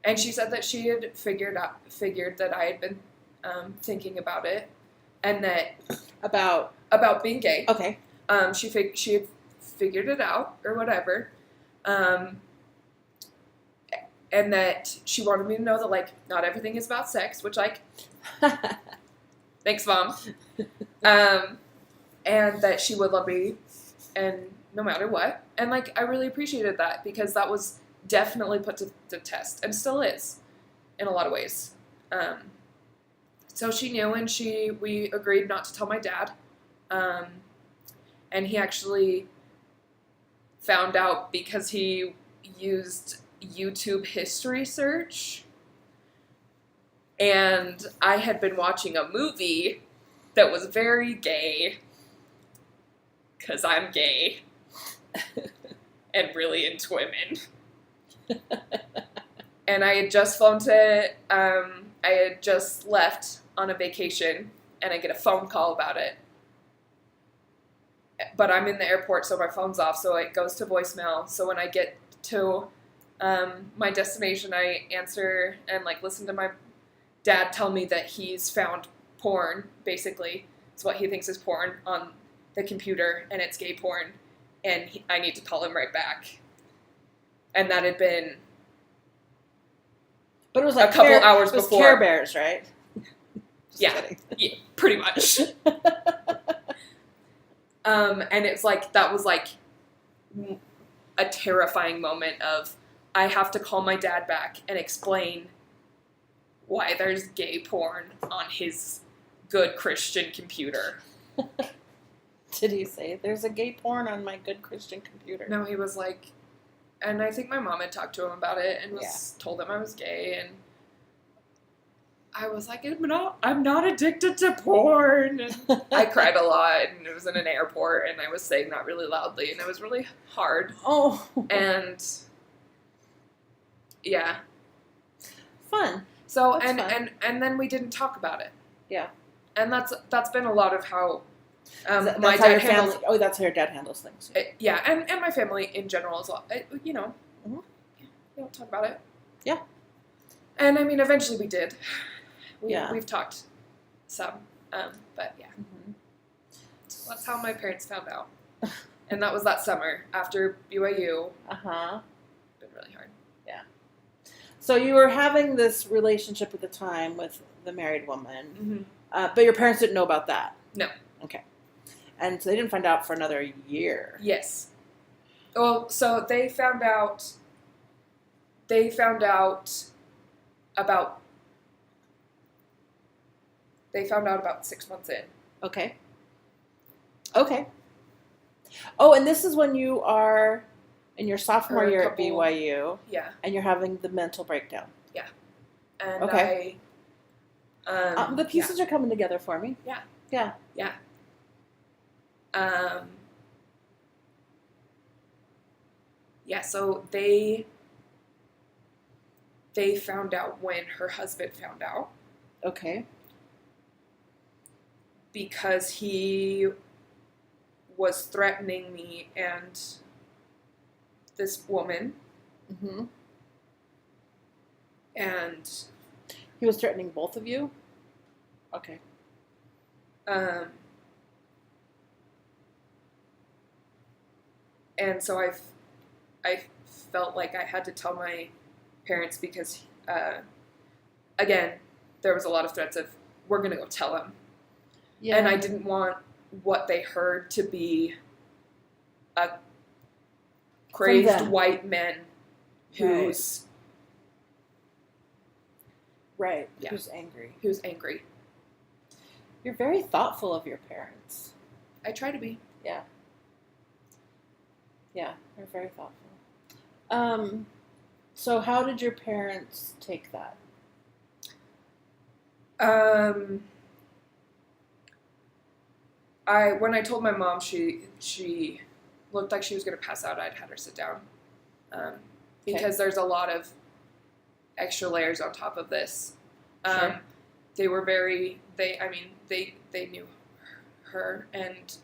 And she said that she had figured that I had been thinking about it, and that About being gay. okay. She had figured it out or whatever, and that she wanted me to know that, like, not everything is about sex, which, like, thanks, Mom. And that she would love me, and no matter what, and, like, I really appreciated that, because that was definitely put to the test, and still is, in a lot of ways. So she knew, and we agreed not to tell my dad, and he actually found out because he used YouTube history search, and I had been watching a movie that was very gay, because I'm gay, and really into women. And I had just I had just left on a vacation, and I get a phone call about it. But I'm in the airport, so my phone's off, so it goes to voicemail. So when I get to my destination, I answer and, like, listen to my dad tell me that he's found porn, basically. It's what he thinks is porn on the computer, and it's gay porn, and I need to call him right back. And that had been But it was like a couple hours it was before. Care Bears, right? Just Yeah. kidding. Yeah, pretty much. And it's like, that was like a terrifying moment of, I have to call my dad back and explain why there's gay porn on his good Christian computer. Did he say there's a gay porn on my good Christian computer? No, he was like, and I think my mom had talked to him about it and told him I was gay, and I was like, I'm not addicted to porn. And I cried a lot, and it was in an airport, and I was saying that really loudly, and it was really hard. Oh. And yeah. Fun. So That's and then we didn't talk about it. Yeah. And that's been a lot of how That's my how your dad handles. family. Oh, that's how your dad handles things. Yeah, and my family in general as well. You know, Mhm. we don't talk about it. Yeah. And I mean, eventually we did. We've talked some, but yeah. Mm-hmm. That's how my parents found out. And that was that summer after BYU. Uh-huh. Been really hard. So you were having this relationship at the time with the married woman, Mm-hmm. but your parents didn't know about that? No. Okay. And so they didn't find out for another year? Yes. Well, so they found out about 6 months in. Okay. Okay. Oh, and this is when you are in your sophomore Or a year couple- at BYU, Yeah. and you're having the mental breakdown. And Okay. The yeah. pieces are coming together for me. Yeah. Yeah. Yeah. Yeah, so they found out when her husband found out. Okay. because he was threatening me and this woman, Mm-hmm. and He was threatening both of you? Okay. And so I felt like I had to tell my parents because, again, there was a lot of threats of, we're going to go tell him. Yeah. And I didn't want what they heard to be a crazed them. white man who's Right. Yeah. Who's angry. angry. You're very thoughtful of your parents. I try to be. Yeah. Yeah, you're very thoughtful. So how did your parents take that? When I told my mom, she looked like she was going to pass out. I'd had her sit down, because there's a lot of extra layers on top of this. Sure. They were they knew her, and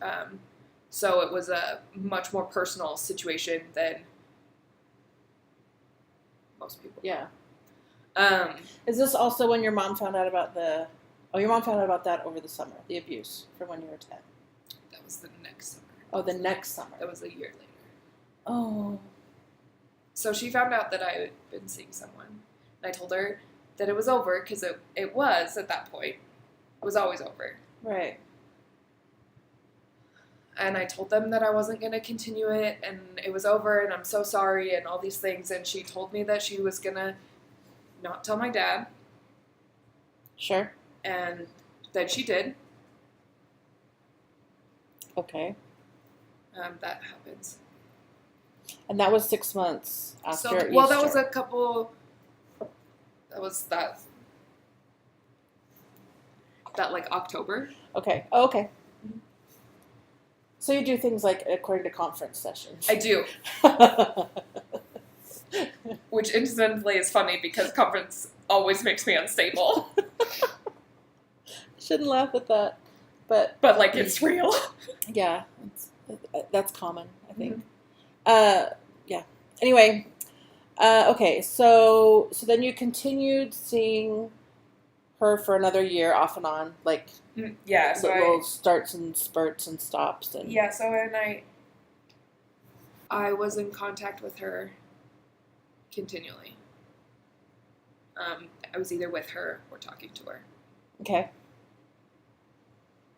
so it was a much more personal situation than most people. Yeah. Um, Is this also when your mom found out about your mom found out about that over the summer, the abuse from when you were 10? that was the next summer. Oh, the next summer. That was a year later. Oh. So she found out that I had been seeing someone. And I told her that it was over, because it was at that point. It was always over. Right. And I told them that I wasn't going to continue it, and it was over, and I'm so sorry, and all these things. And she told me that she was going to not tell my dad, Sure. and that she did. Okay. That happens. And that was 6 months after So, Easter. well, that was a couple. That was that like October. Okay. Oh, okay. So you do things like according to conference sessions. I do, which incidentally is funny because conference always makes me unstable. Shouldn't laugh at that, but But like it's real. yeah, that's common, I think. Yeah. Anyway, okay. So then you continued seeing her for another year, off and on, like Yeah. So little starts and spurts and stops, and and I was in contact with her continually. I was either with her or talking to her. Okay.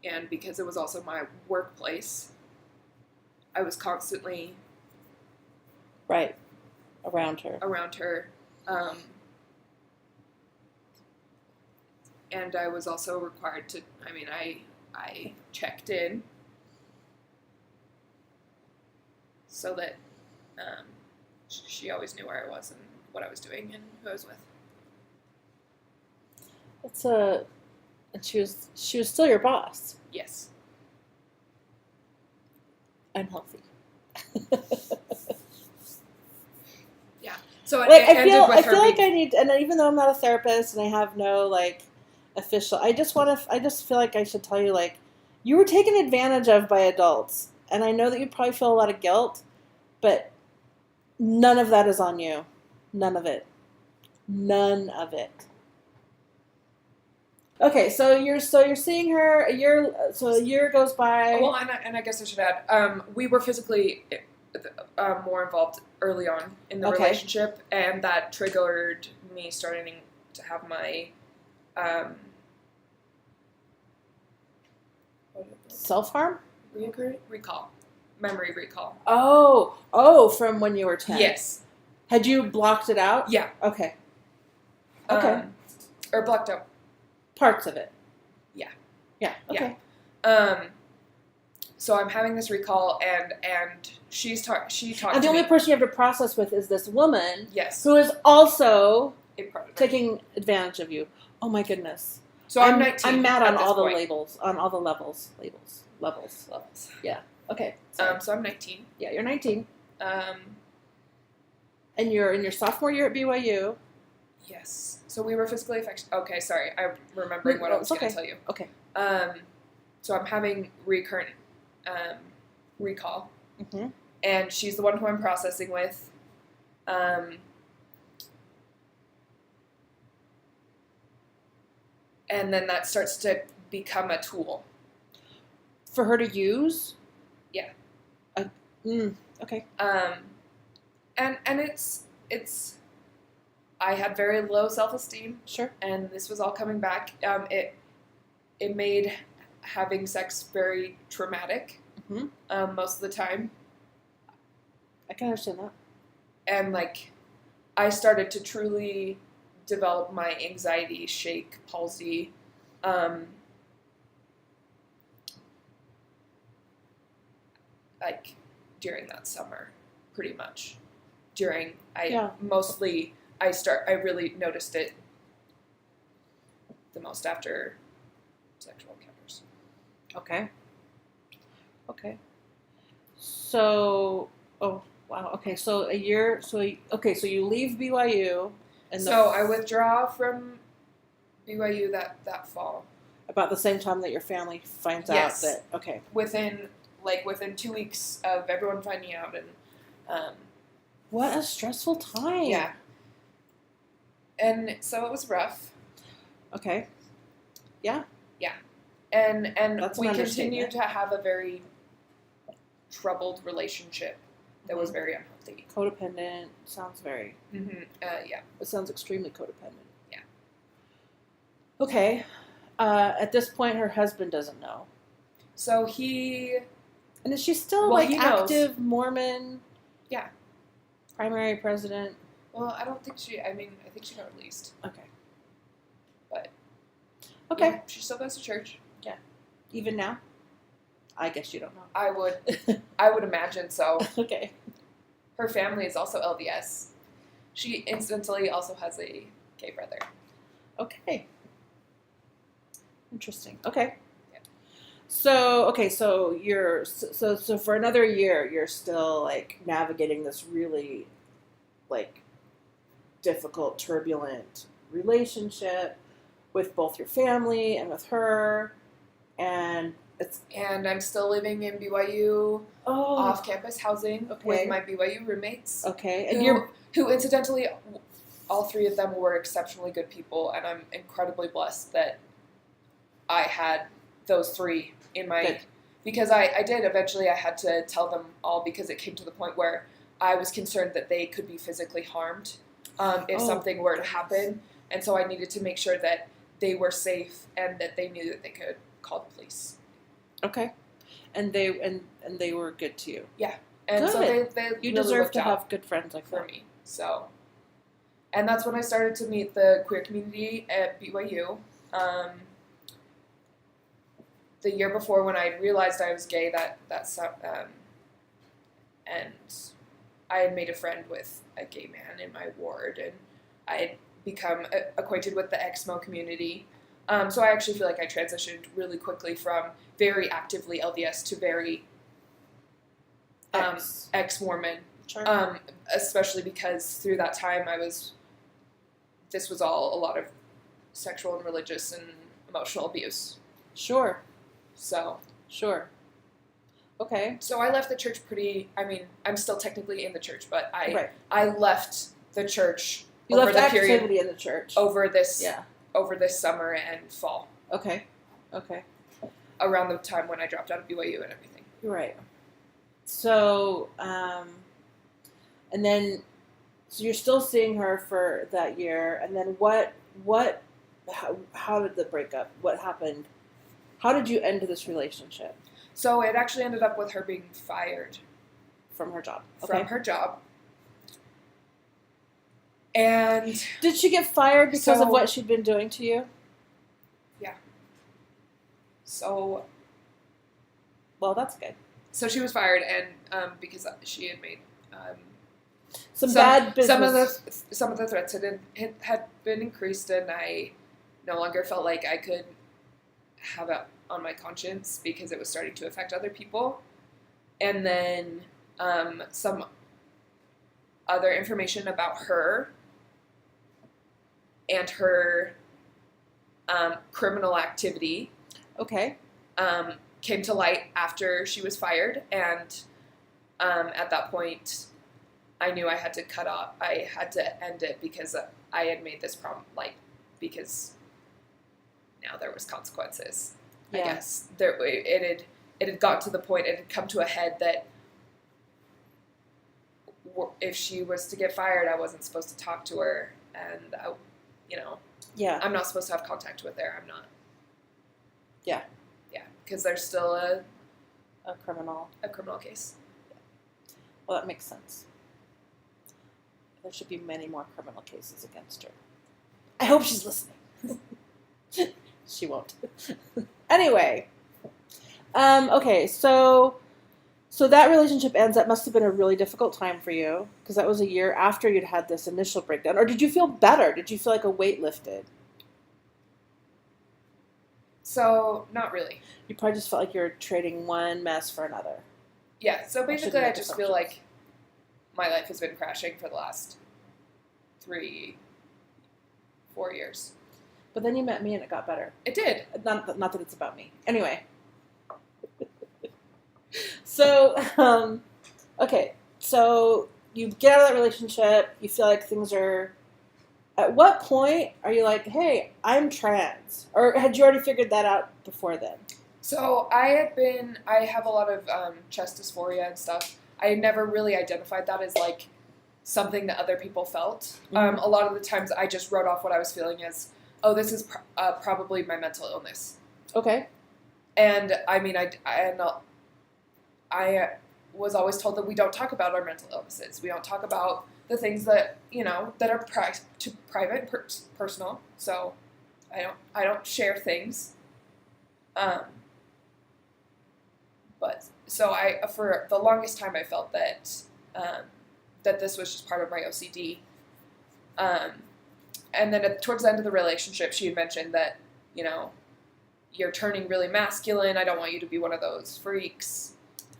And because it was also my workplace, I was constantly Right. Around her. around her. And I was also required to, I checked in so that she always knew where I was and what I was doing and who I was with. And she was still your boss. Yes. Unhealthy. So Like, it I ended feel with her like being- I need, and even though I'm not a therapist and I have no like official, I just feel like I should tell you, like, you were taken advantage of by adults, and I know that you probably feel a lot of guilt, but none of that is on you. None of it. None of it. Okay, so you're seeing her a year. So a year goes by. Well, and I guess I should add, we were physically more involved early on in the Okay. relationship, and that triggered me starting to have my Self-harm? memory recall. Oh, from when you were 10. Yes. Had you blocked it out? Yeah. Okay. Okay. Or blocked out. Parts of it. Yeah. Yeah. Okay. So I'm having this recall, and she talked And the to only me. person you have to process with is this woman Yes. who is also A predator. taking advantage of you. Oh my goodness. So I'm 19. I'm mad on at this all the point. labels, on all the levels. Levels. Okay. Sorry. So I'm 19. Yeah, you're 19. Um, And you're in your sophomore year at BYU. yes. So we were physically affectionate. Okay, sorry. I'm remembering what I was It's going okay. to tell you. Okay. so I'm having recurrent recall, Mm-hmm. and she's the one who I'm processing with. And then that starts to become a tool. For her to use? Yeah. Okay. And it's I had very low self-esteem, Sure. and this was all coming back. It made having sex very traumatic, most of the time. I can understand that. And like, I started to truly develop my anxiety, shake, palsy, like during that summer, pretty much. I really noticed it the most after sexual encounters. Okay. Okay. So, oh wow. Okay, so a year. So you leave BYU, and So I withdraw from BYU that fall. about the same time that your family finds Yes. out that. Okay. Within 2 weeks of everyone finding out, and What a stressful time. yeah. And so it was rough. Okay. And That's an we continued understatement. to have a very troubled relationship that was very unhealthy. Codependent sounds very. Mm-hmm. Yeah. It sounds extremely codependent. Yeah. Okay. At this point, her husband doesn't know. So he, And is she still Well, like he knows. active Mormon? Yeah. Primary president. well, I think she got released. Okay. But Okay. yeah, she still goes to church. Even now? I guess you don't know. I would imagine so. Okay. Her family is also LDS. She incidentally also has a gay brother. Okay. Interesting. Okay. Yeah. So you're so for another year you're still like navigating this really like difficult, turbulent relationship with both your family and with her, and And I'm still living in BYU off-campus housing Okay. with my BYU roommates. okay, and who incidentally, all three of them were exceptionally good people, and I'm incredibly blessed that I had those three in my... Good. Because I did, eventually I had to tell them all because it came to the point where I was concerned that they could be physically harmed if Oh, something were to goodness. happen, and so I needed to make sure that they were safe and that they knew that they could call the police. okay, and they were good to you. And so Good. they You really deserve looked to out have good friends like for that. me. So, and that's when I started to meet the queer community at BYU. The year before, when I realized I was gay, and I had made a friend with a gay man in my ward, and I had become acquainted with the Exmo community. So I actually feel like I transitioned really quickly from very actively LDS to very ex-Mormon. Sure. Especially because through that time this was all a lot of sexual and religious and emotional abuse. Sure. So Okay. I left the church I'm still technically in the church, but Right. I left the church You over left the period activity in the church. over this Yeah. summer and fall, Okay. Okay. around the time when I dropped out of BYU and everything. You're right. So, and then, so you're still seeing her for that year, and then how did the breakup? What happened? How did you end this relationship So it actually ended up with her being fired from her job? from her job. And Did she get fired because of So- what she'd been doing to you? so Well, that's good. she was fired, and because she had made Some bad business. some of the threats had been increased, and I no longer felt like I could have it on my conscience because it was starting to affect other people. And then some other information about her and her criminal activity Okay. came to light after she was fired, and at that point, I knew I had to I had to end it because I had made this problem, like, because now there was consequences. I Yeah. guess it had got to the point, it had come to a head that if she was to get fired, I wasn't supposed to talk to her, and Yeah. I'm not supposed to have contact with her. I'm not. Yeah. Yeah, because there's still A criminal. a criminal case. Well, that makes sense. There should be many more criminal cases against her. I hope she's listening. She won't. Anyway. Okay, so that relationship ends. That must have been a really difficult time for you, because that was a year after you'd had this initial breakdown. Or did you feel better? Did you feel like a weight lifted? So, not really. You probably just felt like you're trading one mess for another. Yeah, so basically shouldn't I make just feel like my life has been crashing for the last 3-4 years. But then you met me and it got better. It did. Not that it's about me. Anyway. So, okay. So you get out of that relationship. You feel like things are... At what point are you like, hey, I'm trans? Or had you already figured that out before then? So I have a lot of chest dysphoria and stuff. I never really identified that as like something that other people felt. Mhm. A lot of the times I just wrote off what I was feeling as, oh, this is probably my mental illness. Okay. And I mean, I was always told that we don't talk about our mental illnesses. We don't talk about the things that, that are private, personal. So I don't share things. But so for the longest time, I felt that that this was just part of my OCD. And then towards the end of the relationship, she had mentioned that, you're turning really masculine. I don't want you to be one of those freaks.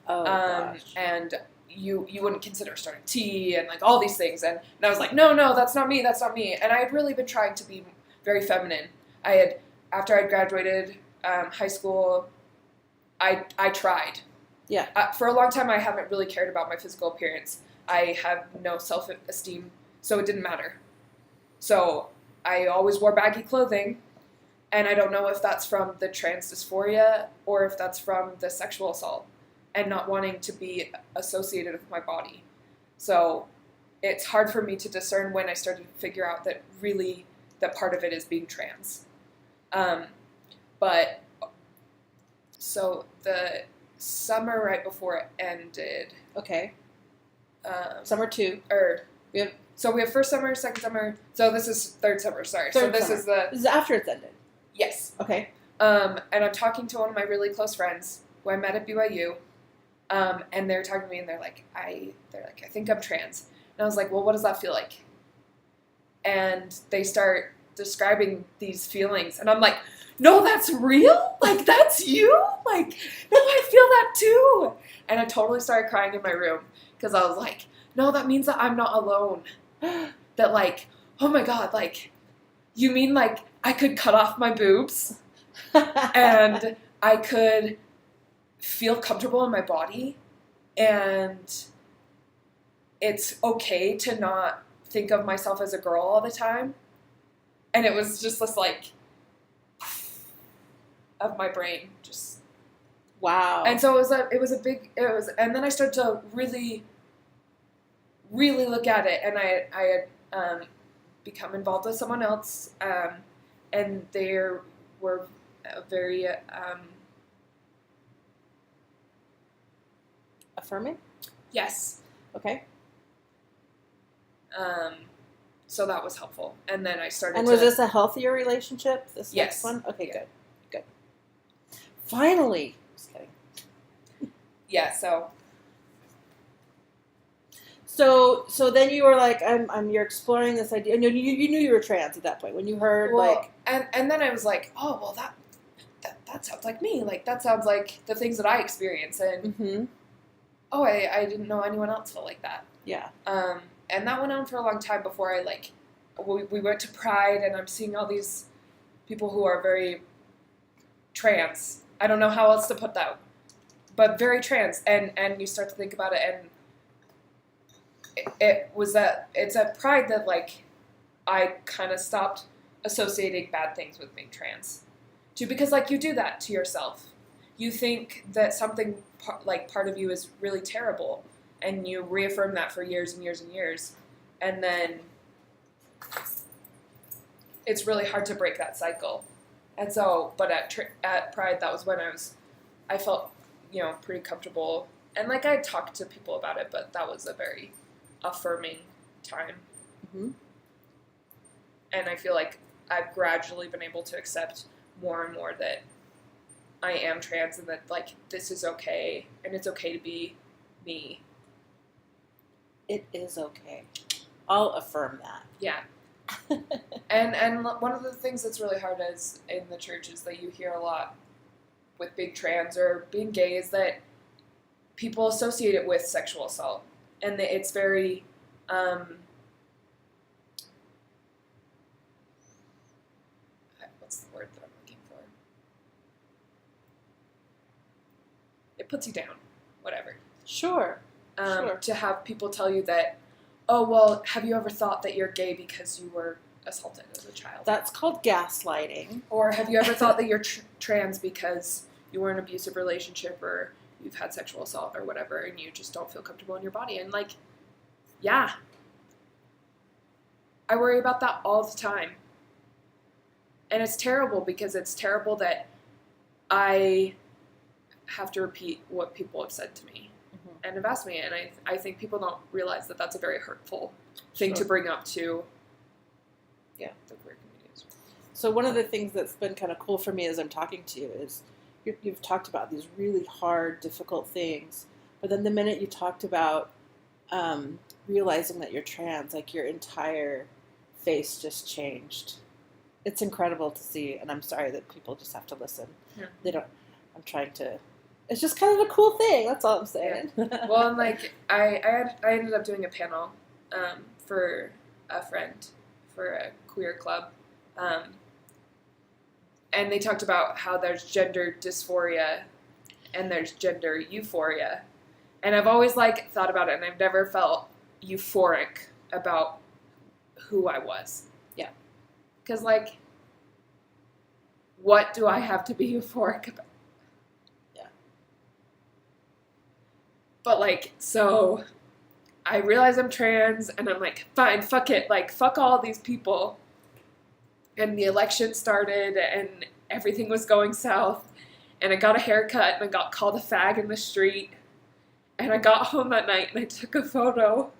Oh, gosh. And you wouldn't consider starting tea and like all these things. And I was like, no, that's not me. That's not me. And I had really been trying to be very feminine. After I graduated high school, I tried. Yeah. For a long time, I haven't really cared about my physical appearance. I have no self-esteem, so it didn't matter. So I always wore baggy clothing, and I don't know if that's from the trans dysphoria or if that's from the sexual assault and not wanting to be associated with my body. So it's hard for me to discern when I started to figure out that really that part of it is being trans. But so the summer right before it ended. Okay. Summer 2. So we have first summer, second summer. So this is third summer. Sorry. Third This summer. This is after it's ended. Yes. Okay. And I'm talking to one of my really close friends who I met at BYU. And they're talking to me and they're like, I think I'm trans. And I was like, well, what does that feel like? And they start describing these feelings, and I'm like, no, that's real? Like, that's you? Like, no, I feel that too. And I totally started crying in my room because I was like, no, that means that I'm not alone. That, like, oh my God, like, you mean, like, I could cut off my boobs and I could feel comfortable in my body, and it's okay to not think of myself as a girl all the time. And it was just this, like, of my brain, just. Wow. And so and then I started to really, really look at it, and I had become involved with someone else, and they were very, affirming? yes. Okay. So that was helpful. And then I started And to. was this a healthier relationship, this Yes. next one? Okay, Yeah. good. Finally. Just kidding. Yeah, so. So then you were like, you're exploring this idea. And you knew you were trans at that point when you heard And then I was like, oh, well, that sounds like me. Like, that sounds like the things that I experience. And, Mm-hmm. I didn't know anyone else felt like that. Yeah. And that went on for a long time before we went to Pride, and I'm seeing all these people who are very trans, I don't know how else to put that, but very trans. And you start to think about it, and it's at Pride that like I kind of stopped associating bad things with being trans, too, because like you do that to yourself. You think that something part of you is really terrible, and you reaffirm that for years and years and years, and then it's really hard to break that cycle. And so, but at Pride, that was when I felt, pretty comfortable, and like I talked to people about it, but that was a very affirming time. Mm-hmm. And I feel like I've gradually been able to accept more and more that I am trans, and that like this is okay, and it's okay to be me. It is okay. I'll affirm that. Yeah. and one of the things that's really hard is in the church is that you hear a lot with being trans or being gay is that people associate it with sexual assault, and it's very what's the word that I'm looking for? It puts you down, whatever. Sure. Sure. To have people tell you that, oh, well, have you ever thought that you're gay because you were assaulted as a child? That's called gaslighting. Or have you ever thought that you're trans because you were in an abusive relationship or you've had sexual assault or whatever, and you just don't feel comfortable in your body? And like, yeah. I worry about that all the time. And it's terrible because it's terrible that I have to repeat what people have said to me and have asked me. And I think people don't realize that that's a very hurtful thing to bring up to the queer communities. So one of the things that's been kind of cool for me as I'm talking to you is you've talked about these really hard, difficult things, but then the minute you talked about realizing that you're trans, like your entire face just changed. It's incredible to see, and I'm sorry that people just have to listen. Yeah. They don't. I'm trying to. It's just kind of a cool thing. That's all I'm saying. Yeah. Well, and like I ended up doing a panel for a friend for a queer club, and they talked about how there's gender dysphoria and there's gender euphoria, and I've always like thought about it, and I've never felt euphoric about who I was. Yeah. Because like, what do I have to be euphoric about? But, like, so I realize I'm trans, and I'm like, fine, fuck it. Like, fuck all these people. And the election started, and everything was going south. And I got a haircut, and I got called a fag in the street. And I got home that night, and I took a photo.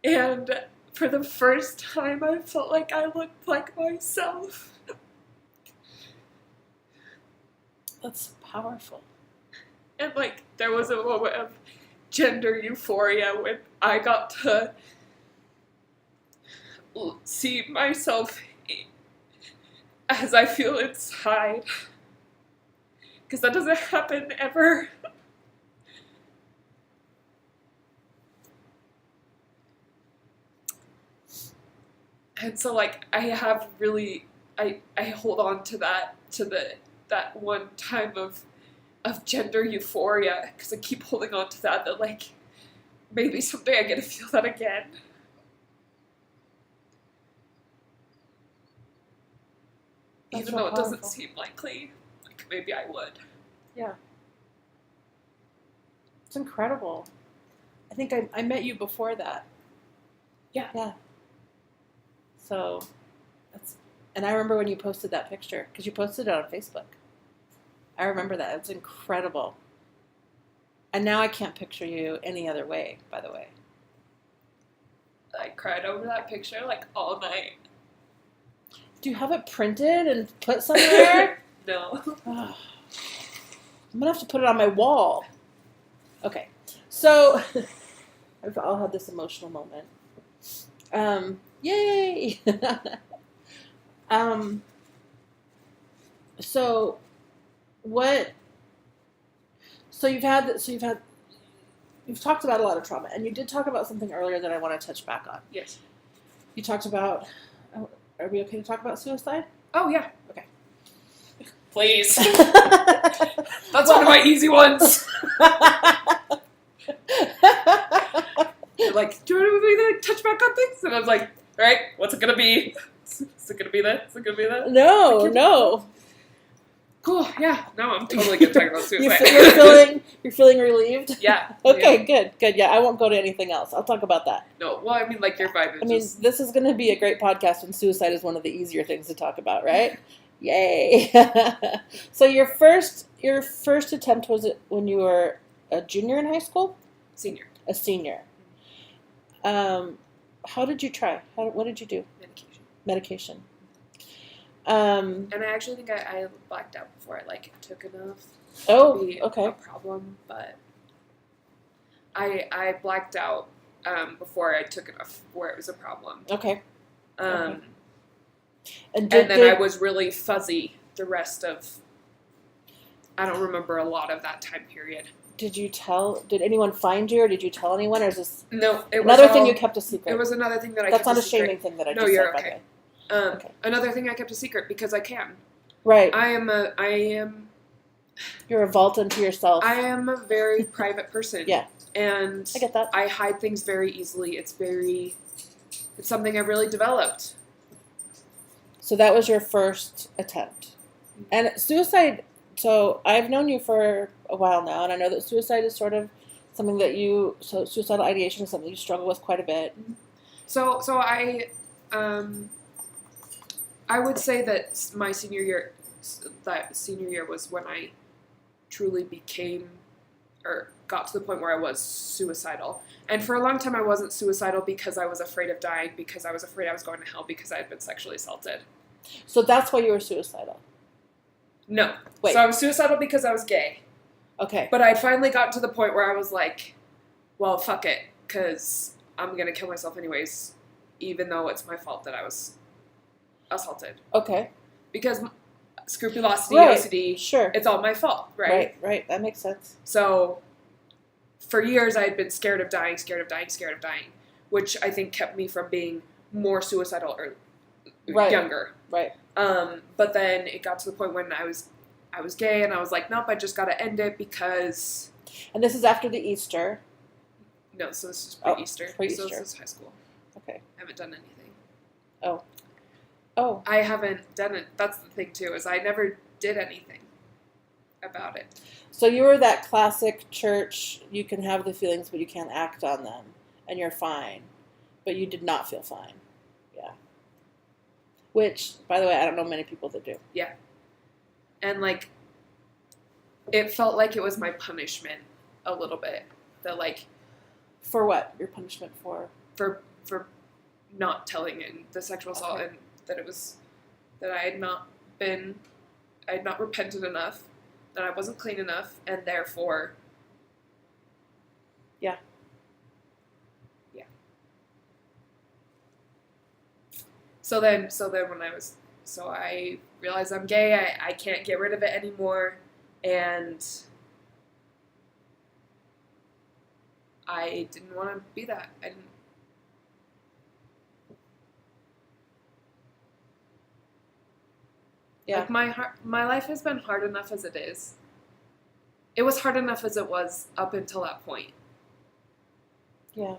And for the first time, I felt like I looked like myself. That's powerful. And, like, there was a moment of gender euphoria when I got to see myself as I feel inside. Because that doesn't happen ever. And so, like, I have really, I hold on to that, that one time of gender euphoria, because I keep holding on to that, like, maybe someday I get to feel that again. That's Even though it doesn't powerful. seem likely, like, maybe I would. Yeah. It's incredible. I think I met you before that. Yeah. Yeah. So, and I remember when you posted that picture, because you posted it on Facebook. I remember that. It's incredible. And now I can't picture you any other way, by the way. I cried over that picture, like, all night. Do you have it printed and put somewhere? No. Oh, I'm going to have to put it on my wall. Okay. So, I've all had this emotional moment. Yay! So, what? So you've talked about a lot of trauma, and you did talk about something earlier that I want to touch back on. Yes. You talked about. Are we okay to talk about suicide? Oh, yeah. Okay. Please. That's one of my easy ones. They're like, do you want to touch back on things? And I was like, all right, what's it gonna be? Is it gonna be that? Is it gonna be that? No. Cool. Yeah. No, I'm totally gonna talk about suicide. You're feeling relieved? Yeah. Okay, Yeah. good. Yeah, I won't go to anything else. I'll talk about that. No. Well, I mean, like you're fine. I mean, this is going to be a great podcast when suicide is one of the easier things to talk about, right? Yay! So your first attempt, was it when you were a junior in high school? Senior A senior. How did you try? What did you do? medication. Medication. And I actually think I blacked out before I took enough Oh, to be okay. a problem, but I blacked out before I took enough where it was a problem. Okay. Um, And and then I was really fuzzy the rest of. I don't remember a lot of that time period. did anyone find you, or did you tell anyone, or is this No, it was another thing all- you kept a secret? It was another thing that I That's kept not a a secret. shaming thing that I No, just you're said, by the okay. way. Okay. Another thing I kept a secret because I can. Right. I am You're a vault into yourself. I am a very private person. Yeah. And I get that. I hide things very easily. It's something I really developed. So that was your first attempt. And suicide, so I've known you for a while now, and I know that suicide is sort of something that suicidal ideation is something you struggle with quite a bit. So I would say that my senior year was when I truly became or got to the point where I was suicidal. And for a long time I wasn't suicidal because I was afraid of dying, because I was afraid I was going to hell because I had been sexually assaulted. So that's why you were suicidal. No. Wait. So I was suicidal because I was gay. Okay. But I'd finally gotten to the point where I was like, well, fuck it, because I'm going to kill myself anyways, even though it's my fault that I was assaulted. Okay. Because scrupulosity, Right. OCD, Sure. it's all my fault, right? Right. That makes sense. So for years I had been scared of dying, which I think kept me from being more suicidal or Right. younger. Right. But then it got to the point when I was gay, and I was like, nope, I just got to end it because... And this is after the Easter. No, so this is Oh, pre-Easter. pre-Easter. So this is high school. Okay. I haven't done anything. Oh. I haven't done it. That's the thing, too, is I never did anything about it. So you were that classic church, you can have the feelings, but you can't act on them, and you're fine. But you did not feel fine. Yeah. Which, by the way, I don't know many people that do. And, it felt like it was my punishment a little bit. That, For what? Your punishment for? for not telling in the sexual assault, Okay. and that I had not repented enough, that I wasn't clean enough, and therefore, Yeah. So then when I realized I'm gay, I can't get rid of it anymore, and I didn't want to be that. Yeah. My life has been hard enough as it is. It was hard enough as it was up until that point. Yeah.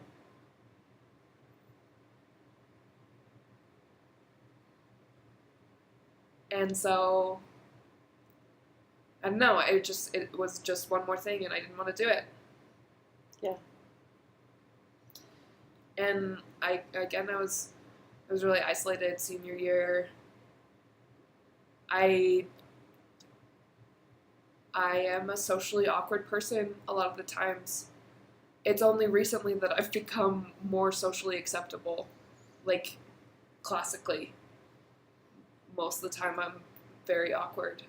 And so, I don't know, it was just one more thing, and I didn't want to do it. Yeah. And I was really isolated senior year. I am a socially awkward person a lot of the times. It's only recently that I've become more socially acceptable, classically. Most of the time I'm very awkward.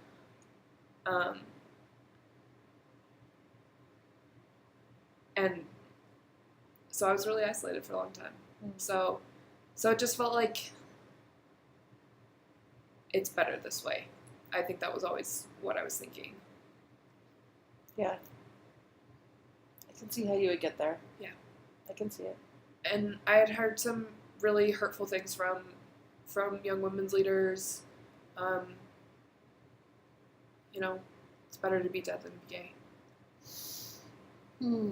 And so I was really isolated for a long time. So it just felt like it's better this way. I think that was always what I was thinking. Yeah. I can see how you would get there. Yeah. I can see it. And I had heard some really hurtful things from young women's leaders. you know, it's better to be dead than be gay. Hmm.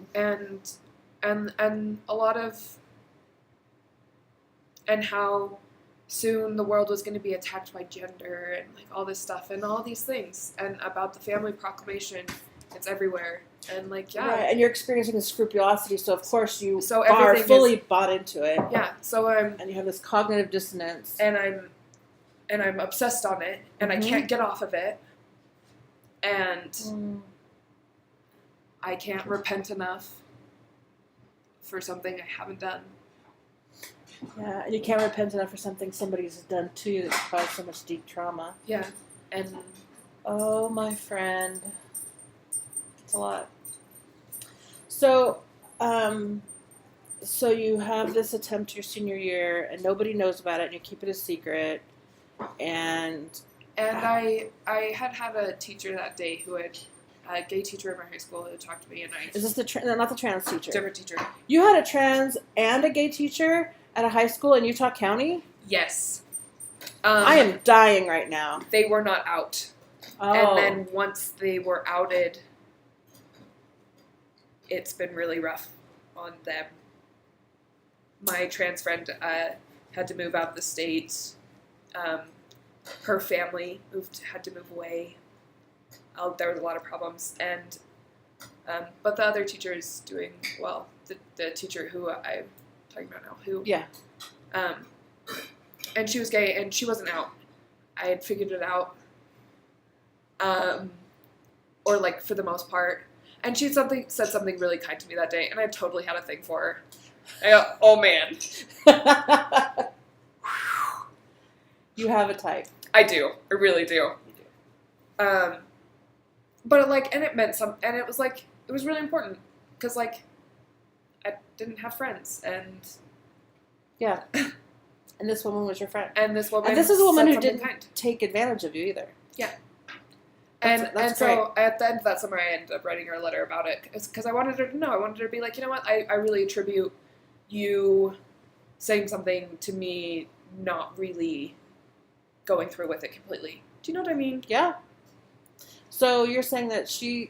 And a lot of, and how soon the world was going to be attacked by gender and like all this stuff and all these things, and about the family proclamation, it's everywhere, and like Right, and you're experiencing the scrupulosity, so of course you So are everything fully bought into it, so I'm and you have this cognitive dissonance. and I'm obsessed on it, and I Mhm. can't get off of it, and Mm. I can't repent enough for something I haven't done. Yeah, and you can't repent enough for something somebody's done to you that's caused so much deep trauma. Yeah, and Oh, my friend. It's a lot. So, so you have this attempt your senior year, and nobody knows about it, and you keep it a secret, and I had a teacher that day who had a gay teacher in my high school who talked to me, and is this the no, not the trans teacher? different teacher. You had a trans and a gay teacher at a high school in Utah County? Yes, I am dying right now. They were not out, Oh. and then once they were outed, it's been really rough on them. My trans friend had to move out of the state. Her family had to move away. There was a lot of problems, and but the other teacher is doing well. The teacher who I'm talking about now, who Yeah. and she was gay, and she wasn't out. I had figured it out, or like for the most part. And she said something really kind to me that day, and I totally had a thing for her. I go, oh man, You have a type. I do, I really do. But like, and it meant and it was like, it was really important, because like, I didn't have friends, and Yeah. And this woman was your friend. this woman, And this is a woman said who something didn't kind. take advantage of you either. And That's so at the end of that summer, I ended up writing her a letter about it, because I wanted her to know. I wanted her to be like, you know what, I really attribute you saying something to me not really going through with it completely. Do you know what I mean? Yeah. So you're saying that she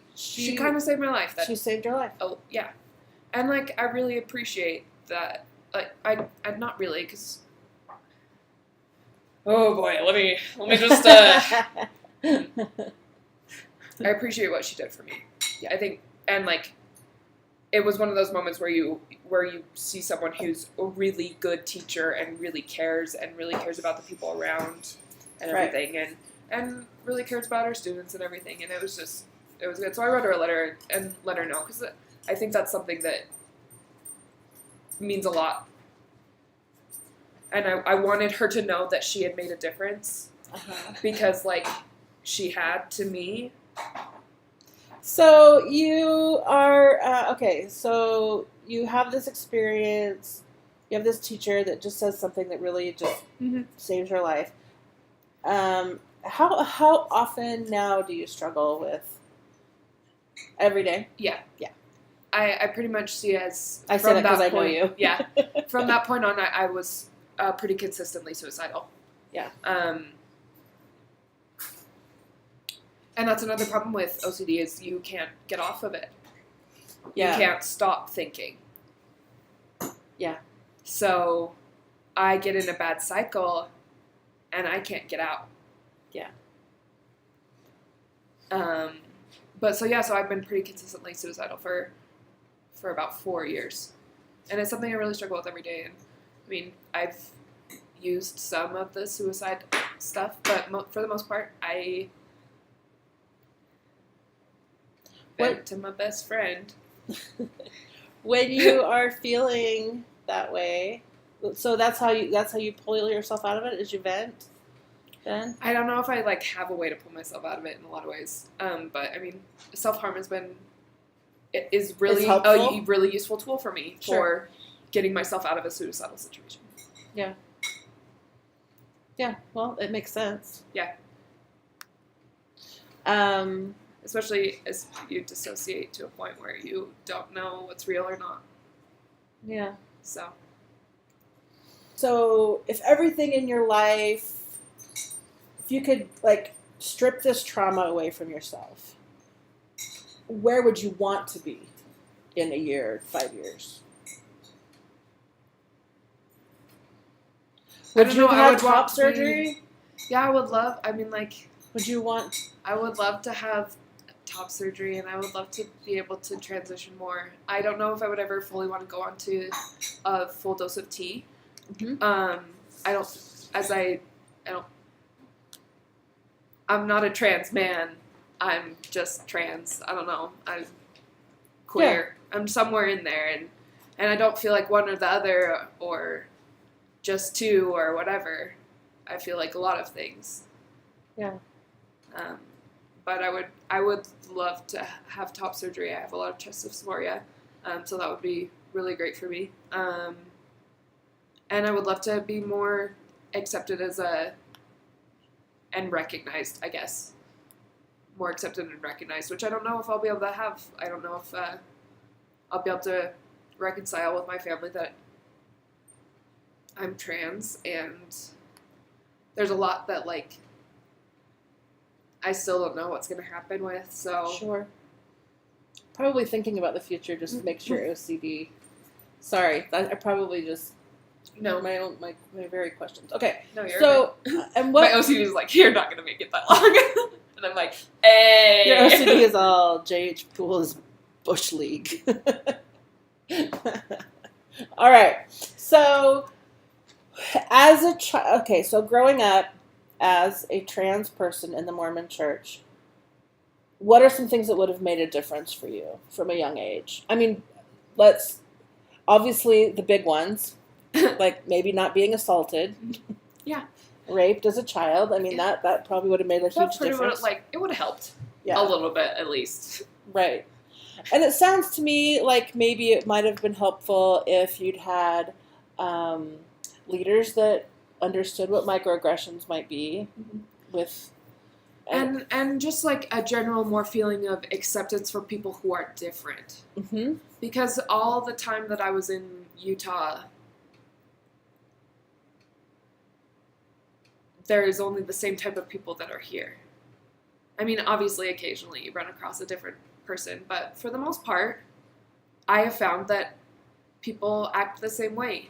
kind of saved my life. she saved your life. Oh, yeah. And, like, I really appreciate that. Like, I'm not really, because... Oh, boy, let me just, I appreciate what she did for me. Yeah, I think, and, like, it was one of those moments where you see someone who's a really good teacher and really cares about the people around and Right. everything, and really cares about her students and everything, and it was good. So I wrote her a letter and let her know, because I think that's something that means a lot. And I wanted her to know that she had made a difference, because, like, she had to me. So you are okay. So you have this experience. You have this teacher that just says something that really just saves your life. How often now do you struggle with? Every day. Yeah. I pretty much see it as... I say that because I know you. Yeah. From that point on, I was pretty consistently suicidal. Yeah. And that's another problem with OCD, is you can't get off of it. Yeah. You can't stop thinking. Yeah. So I get in a bad cycle, and I can't get out. Yeah. But so I've been pretty consistently suicidal for about 4 years, and it's something I really struggle with every day. And I mean, I've used some of the suicide stuff, but for the most part, I went to my best friend. When you are feeling that way, so that's how you pull yourself out of it. Is you vent? Then I don't know if I like have a way to pull myself out of it in a lot of ways. But I mean, self-harm is really It's helpful. a really useful tool for me Sure. for getting myself out of a suicidal situation. Yeah. Well, it makes sense. Yeah. Especially as you dissociate to a point where you don't know what's real or not. Yeah. So if everything in your life, if you could like strip this trauma away from yourself, where would you want to be in a year, 5 years? Would don't you know, have I had would top want to be- surgery? Yeah, I would love. I mean, like, Would you want? I would love to have top surgery, and I would love to be able to transition more. I don't know if I would ever fully want to go on to a full dose of tea. Mhm. I don't. I'm not a trans man. I'm just trans. I don't know. I'm queer. I'm somewhere in there, and I don't feel like one or the other, or just two, or whatever. I feel like a lot of things. Yeah. But I would love to have top surgery. I have a lot of chest dysphoria, so that would be really great for me. And I would love to be more accepted and recognized, I guess. More accepted and recognized, which I don't know if I'll be able to have. I don't know if I'll be able to reconcile with my family that I'm trans, and there's a lot that, like, I still don't know what's going to happen with, so... Sure. Probably thinking about the future just makes your OCD. Sorry, I probably just No, my very questions. Okay, no, you're so and what my OCD is like, you're not going to make it that long. And I'm like, hey! your OCD is all JH Poole's Bush League. All right, so as a child, okay, so growing up as a trans person in the Mormon Church, what are some things that would have made a difference for you from a young age? I mean, obviously the big ones, like maybe not being assaulted, raped as a child. I mean, that probably would have made a huge That's pretty difference. it would have helped. Yeah. A little bit, at least. Right. And it sounds to me like maybe it might have been helpful if you'd had leaders that understood what microaggressions might be with... And just, like, a general more feeling of acceptance for people who are different. Mm-hmm. Because all the time that I was in Utah, there is only the same type of people that are here. I mean, obviously, occasionally you run across a different person, but for the most part, I have found that people act the same way.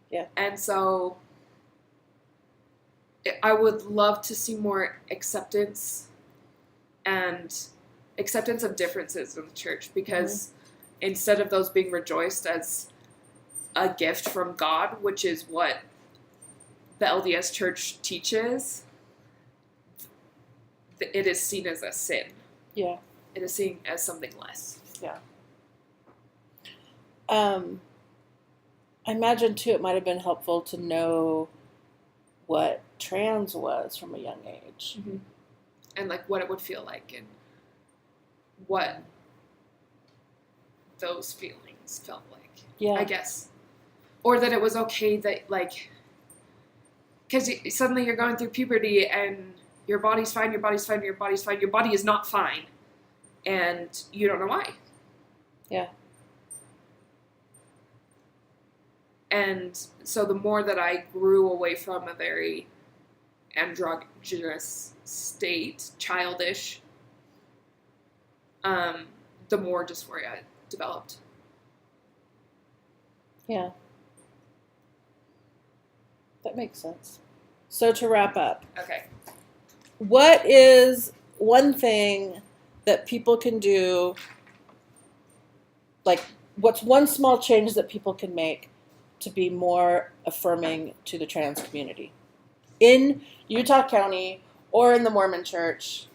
Yeah. And so I would love to see more acceptance of differences in the church, because instead of those being rejoiced as a gift from God, which is what the LDS church teaches, it is seen as a sin. Yeah. It is seen as something less. Yeah. I imagine, too, it might have been helpful to know what trans was from a young age. Mm-hmm. And, like, what it would feel like, and what those feelings felt like. Yeah. I guess. Or that it was okay that, like, because suddenly you're going through puberty and your body's fine, your body's fine, your body's fine, your body is not fine. And you don't know why. Yeah. And so the more that I grew away from a very androgynous state, childish, the more dysphoria I developed. Yeah. That makes sense. So to wrap up, Okay. what is one thing that people can do, like, what's one small change that people can make to be more affirming to the trans community in Utah County or in the Mormon Church?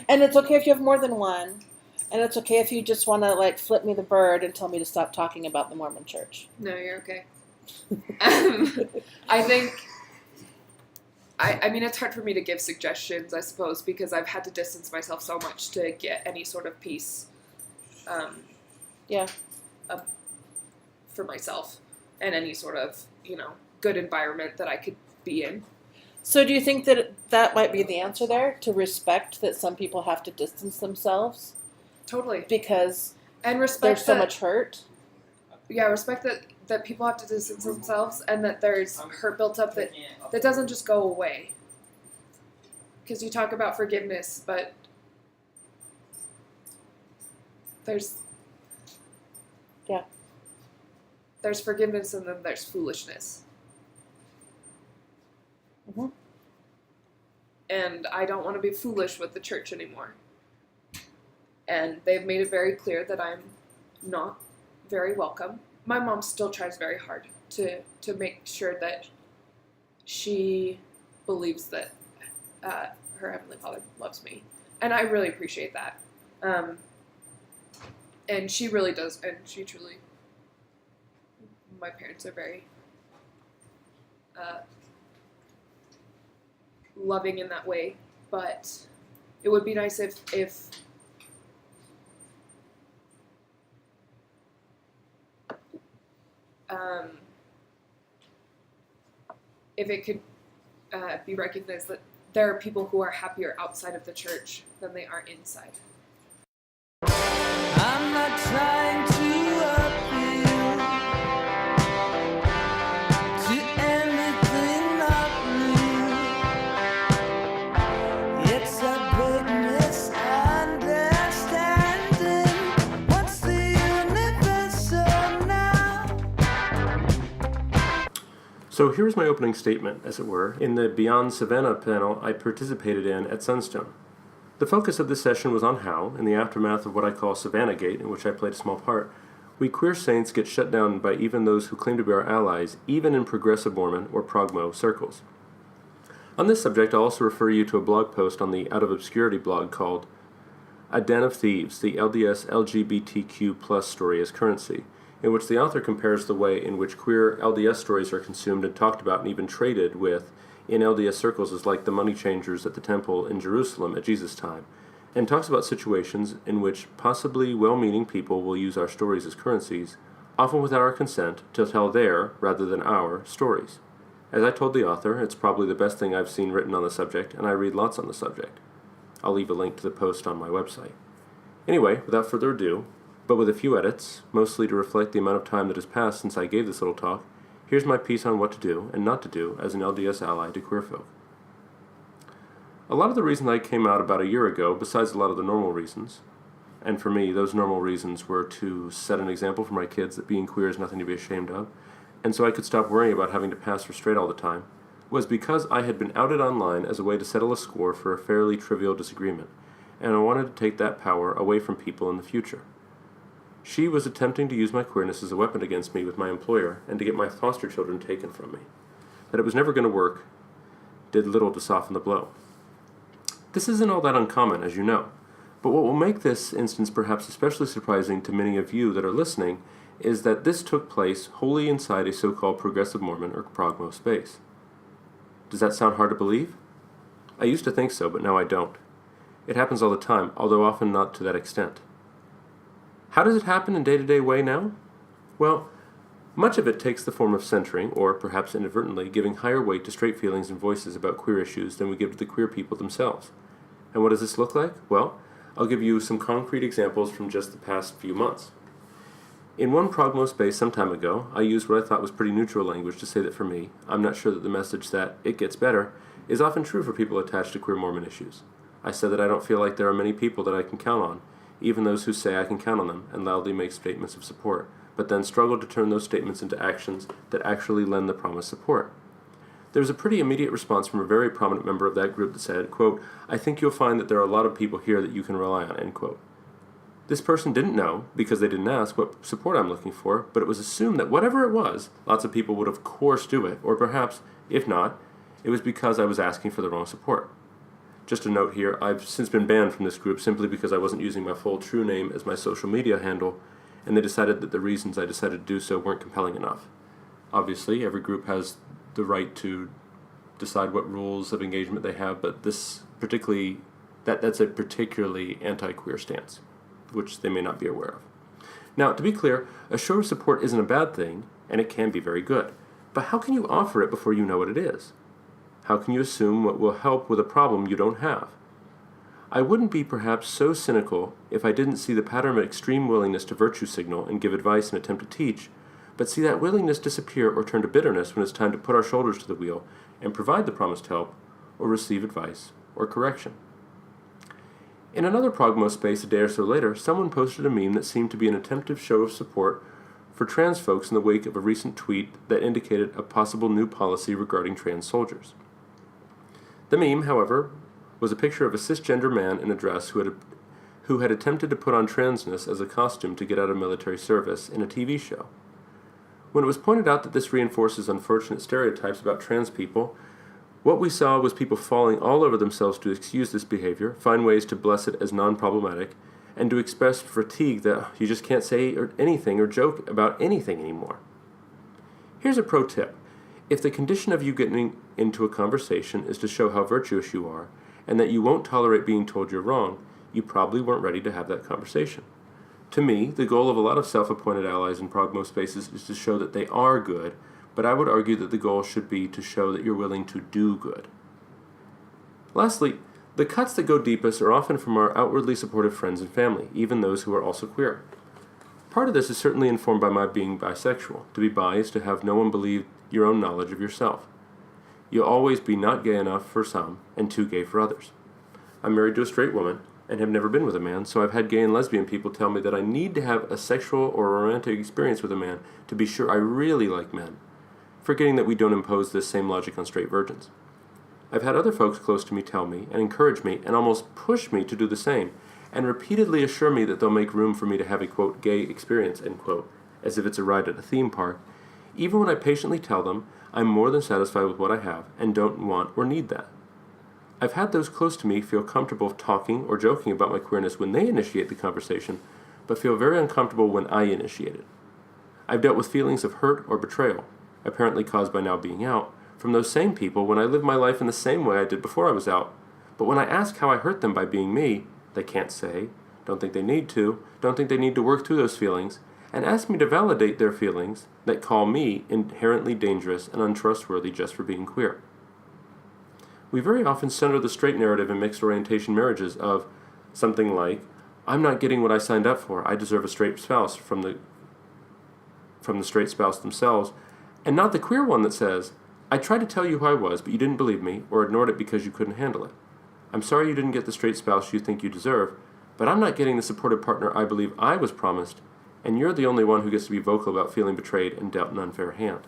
And it's okay if you have more than one, and it's okay if you just want to, like, flip me the bird and tell me to stop talking about the Mormon Church. No, you're okay. I think, I mean, it's hard for me to give suggestions, I suppose, because I've had to distance myself so much to get any sort of peace for myself and any sort of, good environment that I could be in. So do you think that that might be the answer there, to respect that some people have to distance themselves Totally. because And respect there's so that, much hurt? Yeah, respect that people have to distance themselves, and that there's hurt built up that doesn't just go away. because you talk about forgiveness, but there's forgiveness and then there's foolishness. Mhm. And I don't want to be foolish with the church anymore. And they've made it very clear that I'm not very welcome. My mom still tries very hard to make sure that she believes that her Heavenly Father loves me. And I really appreciate that. And she really does, and she truly, my parents are very loving in that way, but it would be nice if it could be recognized that there are people who are happier outside of the church than they are inside. I'm not trying to appeal to anything not real. It's a big misunderstanding. What's the universal now? So here's my opening statement, as it were, in the Beyond Savannah panel I participated in at Sunstone. The focus of this session was on how, in the aftermath of what I call Savannah Gate, in which I played a small part, we queer saints get shut down by even those who claim to be our allies, even in progressive Mormon or progmo circles. On this subject, I'll also refer you to a blog post on the Out of Obscurity blog called A Den of Thieves, the LDS LGBTQ+ story as currency, in which the author compares the way in which queer LDS stories are consumed and talked about and even traded with in LDS circles as like the money changers at the temple in Jerusalem at Jesus' time, and talks about situations in which possibly well-meaning people will use our stories as currencies, often without our consent, to tell their, rather than our, stories. As I told the author, it's probably the best thing I've seen written on the subject, and I read lots on the subject. I'll leave a link to the post on my website. Anyway, without further ado, but with a few edits, mostly to reflect the amount of time that has passed since I gave this little talk, here's my piece on what to do and not to do as an LDS ally to queer folk. A lot of the reasons I came out about a year ago, besides a lot of the normal reasons, and for me, those normal reasons were to set an example for my kids that being queer is nothing to be ashamed of, and so I could stop worrying about having to pass for straight all the time, was because I had been outed online as a way to settle a score for a fairly trivial disagreement, and I wanted to take that power away from people in the future. She was attempting to use my queerness as a weapon against me with my employer and to get my foster children taken from me. That it was never going to work did little to soften the blow. This isn't all that uncommon, as you know, but what will make this instance perhaps especially surprising to many of you that are listening is that this took place wholly inside a so-called progressive Mormon or progmo space. Does that sound hard to believe? I used to think so, but now I don't. It happens all the time, although often not to that extent. How does it happen in day-to-day way now? Well, much of it takes the form of centering, or perhaps inadvertently, giving higher weight to straight feelings and voices about queer issues than we give to the queer people themselves. And what does this look like? Well, I'll give you some concrete examples from just the past few months. In one progmo space some time ago, I used what I thought was pretty neutral language to say that for me, I'm not sure that the message that it gets better is often true for people attached to queer Mormon issues. I said that I don't feel like there are many people that I can count on, even those who say I can count on them and loudly make statements of support, but then struggle to turn those statements into actions that actually lend the promised support. There was a pretty immediate response from a very prominent member of that group that said, quote, I think you'll find that there are a lot of people here that you can rely on, end quote. This person didn't know, because they didn't ask, what support I'm looking for, but it was assumed that whatever it was, lots of people would of course do it, or perhaps, if not, it was because I was asking for the wrong support. Just a note here, I've since been banned from this group simply because I wasn't using my full true name as my social media handle, and they decided that the reasons I decided to do so weren't compelling enough. Obviously, every group has the right to decide what rules of engagement they have, but this particularly, that's a particularly anti-queer stance, which they may not be aware of. Now, to be clear, a show of support isn't a bad thing, and it can be very good. But how can you offer it before you know what it is? How can you assume what will help with a problem you don't have? I wouldn't be perhaps so cynical if I didn't see the pattern of extreme willingness to virtue signal and give advice and attempt to teach, but see that willingness disappear or turn to bitterness when it's time to put our shoulders to the wheel and provide the promised help or receive advice or correction. In another Progmo space a day or so later, someone posted a meme that seemed to be an attempted show of support for trans folks in the wake of a recent tweet that indicated a possible new policy regarding trans soldiers. The meme, however, was a picture of a cisgender man in a dress who had attempted to put on transness as a costume to get out of military service in a TV show. When it was pointed out that this reinforces unfortunate stereotypes about trans people, what we saw was people falling all over themselves to excuse this behavior, find ways to bless it as non-problematic, and to express fatigue that you just can't say anything or joke about anything anymore. Here's a pro tip. If the condition of you getting into a conversation is to show how virtuous you are, and that you won't tolerate being told you're wrong, you probably weren't ready to have that conversation. To me, the goal of a lot of self-appointed allies in Progmo spaces is to show that they are good, but I would argue that the goal should be to show that you're willing to do good. Lastly, the cuts that go deepest are often from our outwardly supportive friends and family, even those who are also queer. Part of this is certainly informed by my being bisexual. To be bi is to have no one believe your own knowledge of yourself. You'll always be not gay enough for some and too gay for others. I'm married to a straight woman and have never been with a man, so I've had gay and lesbian people tell me that I need to have a sexual or romantic experience with a man to be sure I really like men, forgetting that we don't impose this same logic on straight virgins. I've had other folks close to me tell me and encourage me and almost push me to do the same, and repeatedly assure me that they'll make room for me to have a, quote, gay experience, end quote, as if it's a ride at a theme park, even when I patiently tell them I'm more than satisfied with what I have and don't want or need that. I've had those close to me feel comfortable talking or joking about my queerness when they initiate the conversation, but feel very uncomfortable when I initiate it. I've dealt with feelings of hurt or betrayal, apparently caused by now being out, from those same people when I live my life in the same way I did before I was out. But when I ask how I hurt them by being me, they can't say, don't think they need to, don't think they need to work through those feelings, and ask me to validate their feelings that call me inherently dangerous and untrustworthy just for being queer. We very often center the straight narrative in mixed orientation marriages of something like, I'm not getting what I signed up for, I deserve a straight spouse from the straight spouse themselves, and not the queer one that says, I tried to tell you who I was, but you didn't believe me or ignored it because you couldn't handle it. I'm sorry you didn't get the straight spouse you think you deserve, but I'm not getting the supportive partner I believe I was promised, and you're the only one who gets to be vocal about feeling betrayed and dealt an unfair hand.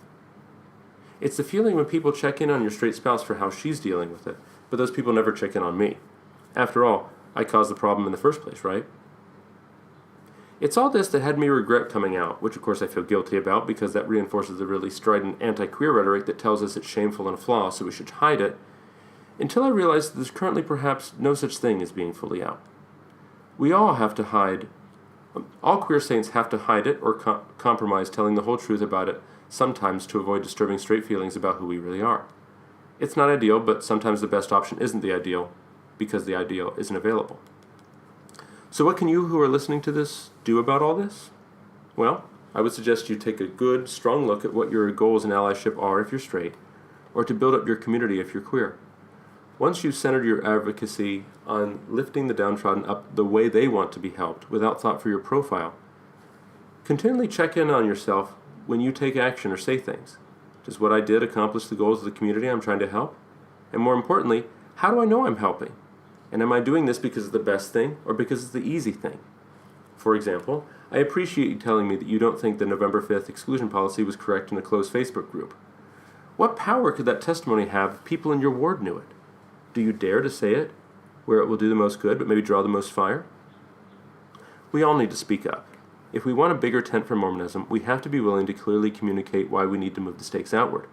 It's the feeling when people check in on your straight spouse for how she's dealing with it, but those people never check in on me. After all, I caused the problem in the first place, right? It's all this that had me regret coming out, which of course I feel guilty about because that reinforces the really strident anti-queer rhetoric that tells us it's shameful and a flaw, so we should hide it, until I realized that there's currently perhaps no such thing as being fully out. We all have to hide. All queer saints have to hide it or compromise telling the whole truth about it, sometimes to avoid disturbing straight feelings about who we really are. It's not ideal, but sometimes the best option isn't the ideal, because the ideal isn't available. So what can you who are listening to this do about all this? Well, I would suggest you take a good, strong look at what your goals in allyship are if you're straight, or to build up your community if you're queer. Once you've centered your advocacy on lifting the downtrodden up the way they want to be helped, without thought for your profile, continually check in on yourself when you take action or say things. Does what I did accomplish the goals of the community I'm trying to help? And more importantly, how do I know I'm helping? And am I doing this because it's the best thing or because it's the easy thing? For example, I appreciate you telling me that you don't think the November 5th exclusion policy was correct in a closed Facebook group. What power could that testimony have if people in your ward knew it? Do you dare to say it where it will do the most good but maybe draw the most fire? We all need to speak up. If we want a bigger tent for Mormonism, we have to be willing to clearly communicate why we need to move the stakes outward.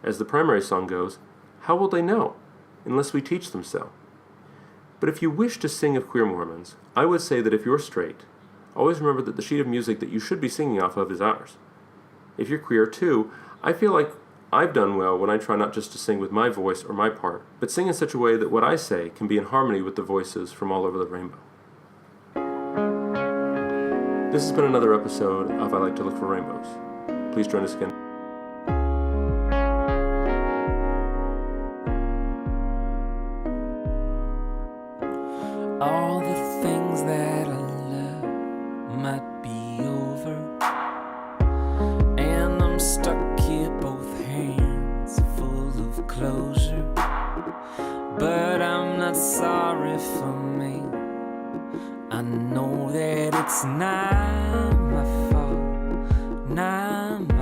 As the primary song goes, how will they know unless we teach them so? But if you wish to sing of queer Mormons, I would say that if you're straight, always remember that the sheet of music that you should be singing off of is ours. If you're queer too, I feel like I've done well when I try not just to sing with my voice or my part, but sing in such a way that what I say can be in harmony with the voices from all over the rainbow. This has been another episode of I Like to Look for Rainbows. Please join us again. All the things that I love might be over, and I'm stuck here, both hands full of closure, but I'm not sorry for me. I know that it's not my fault, not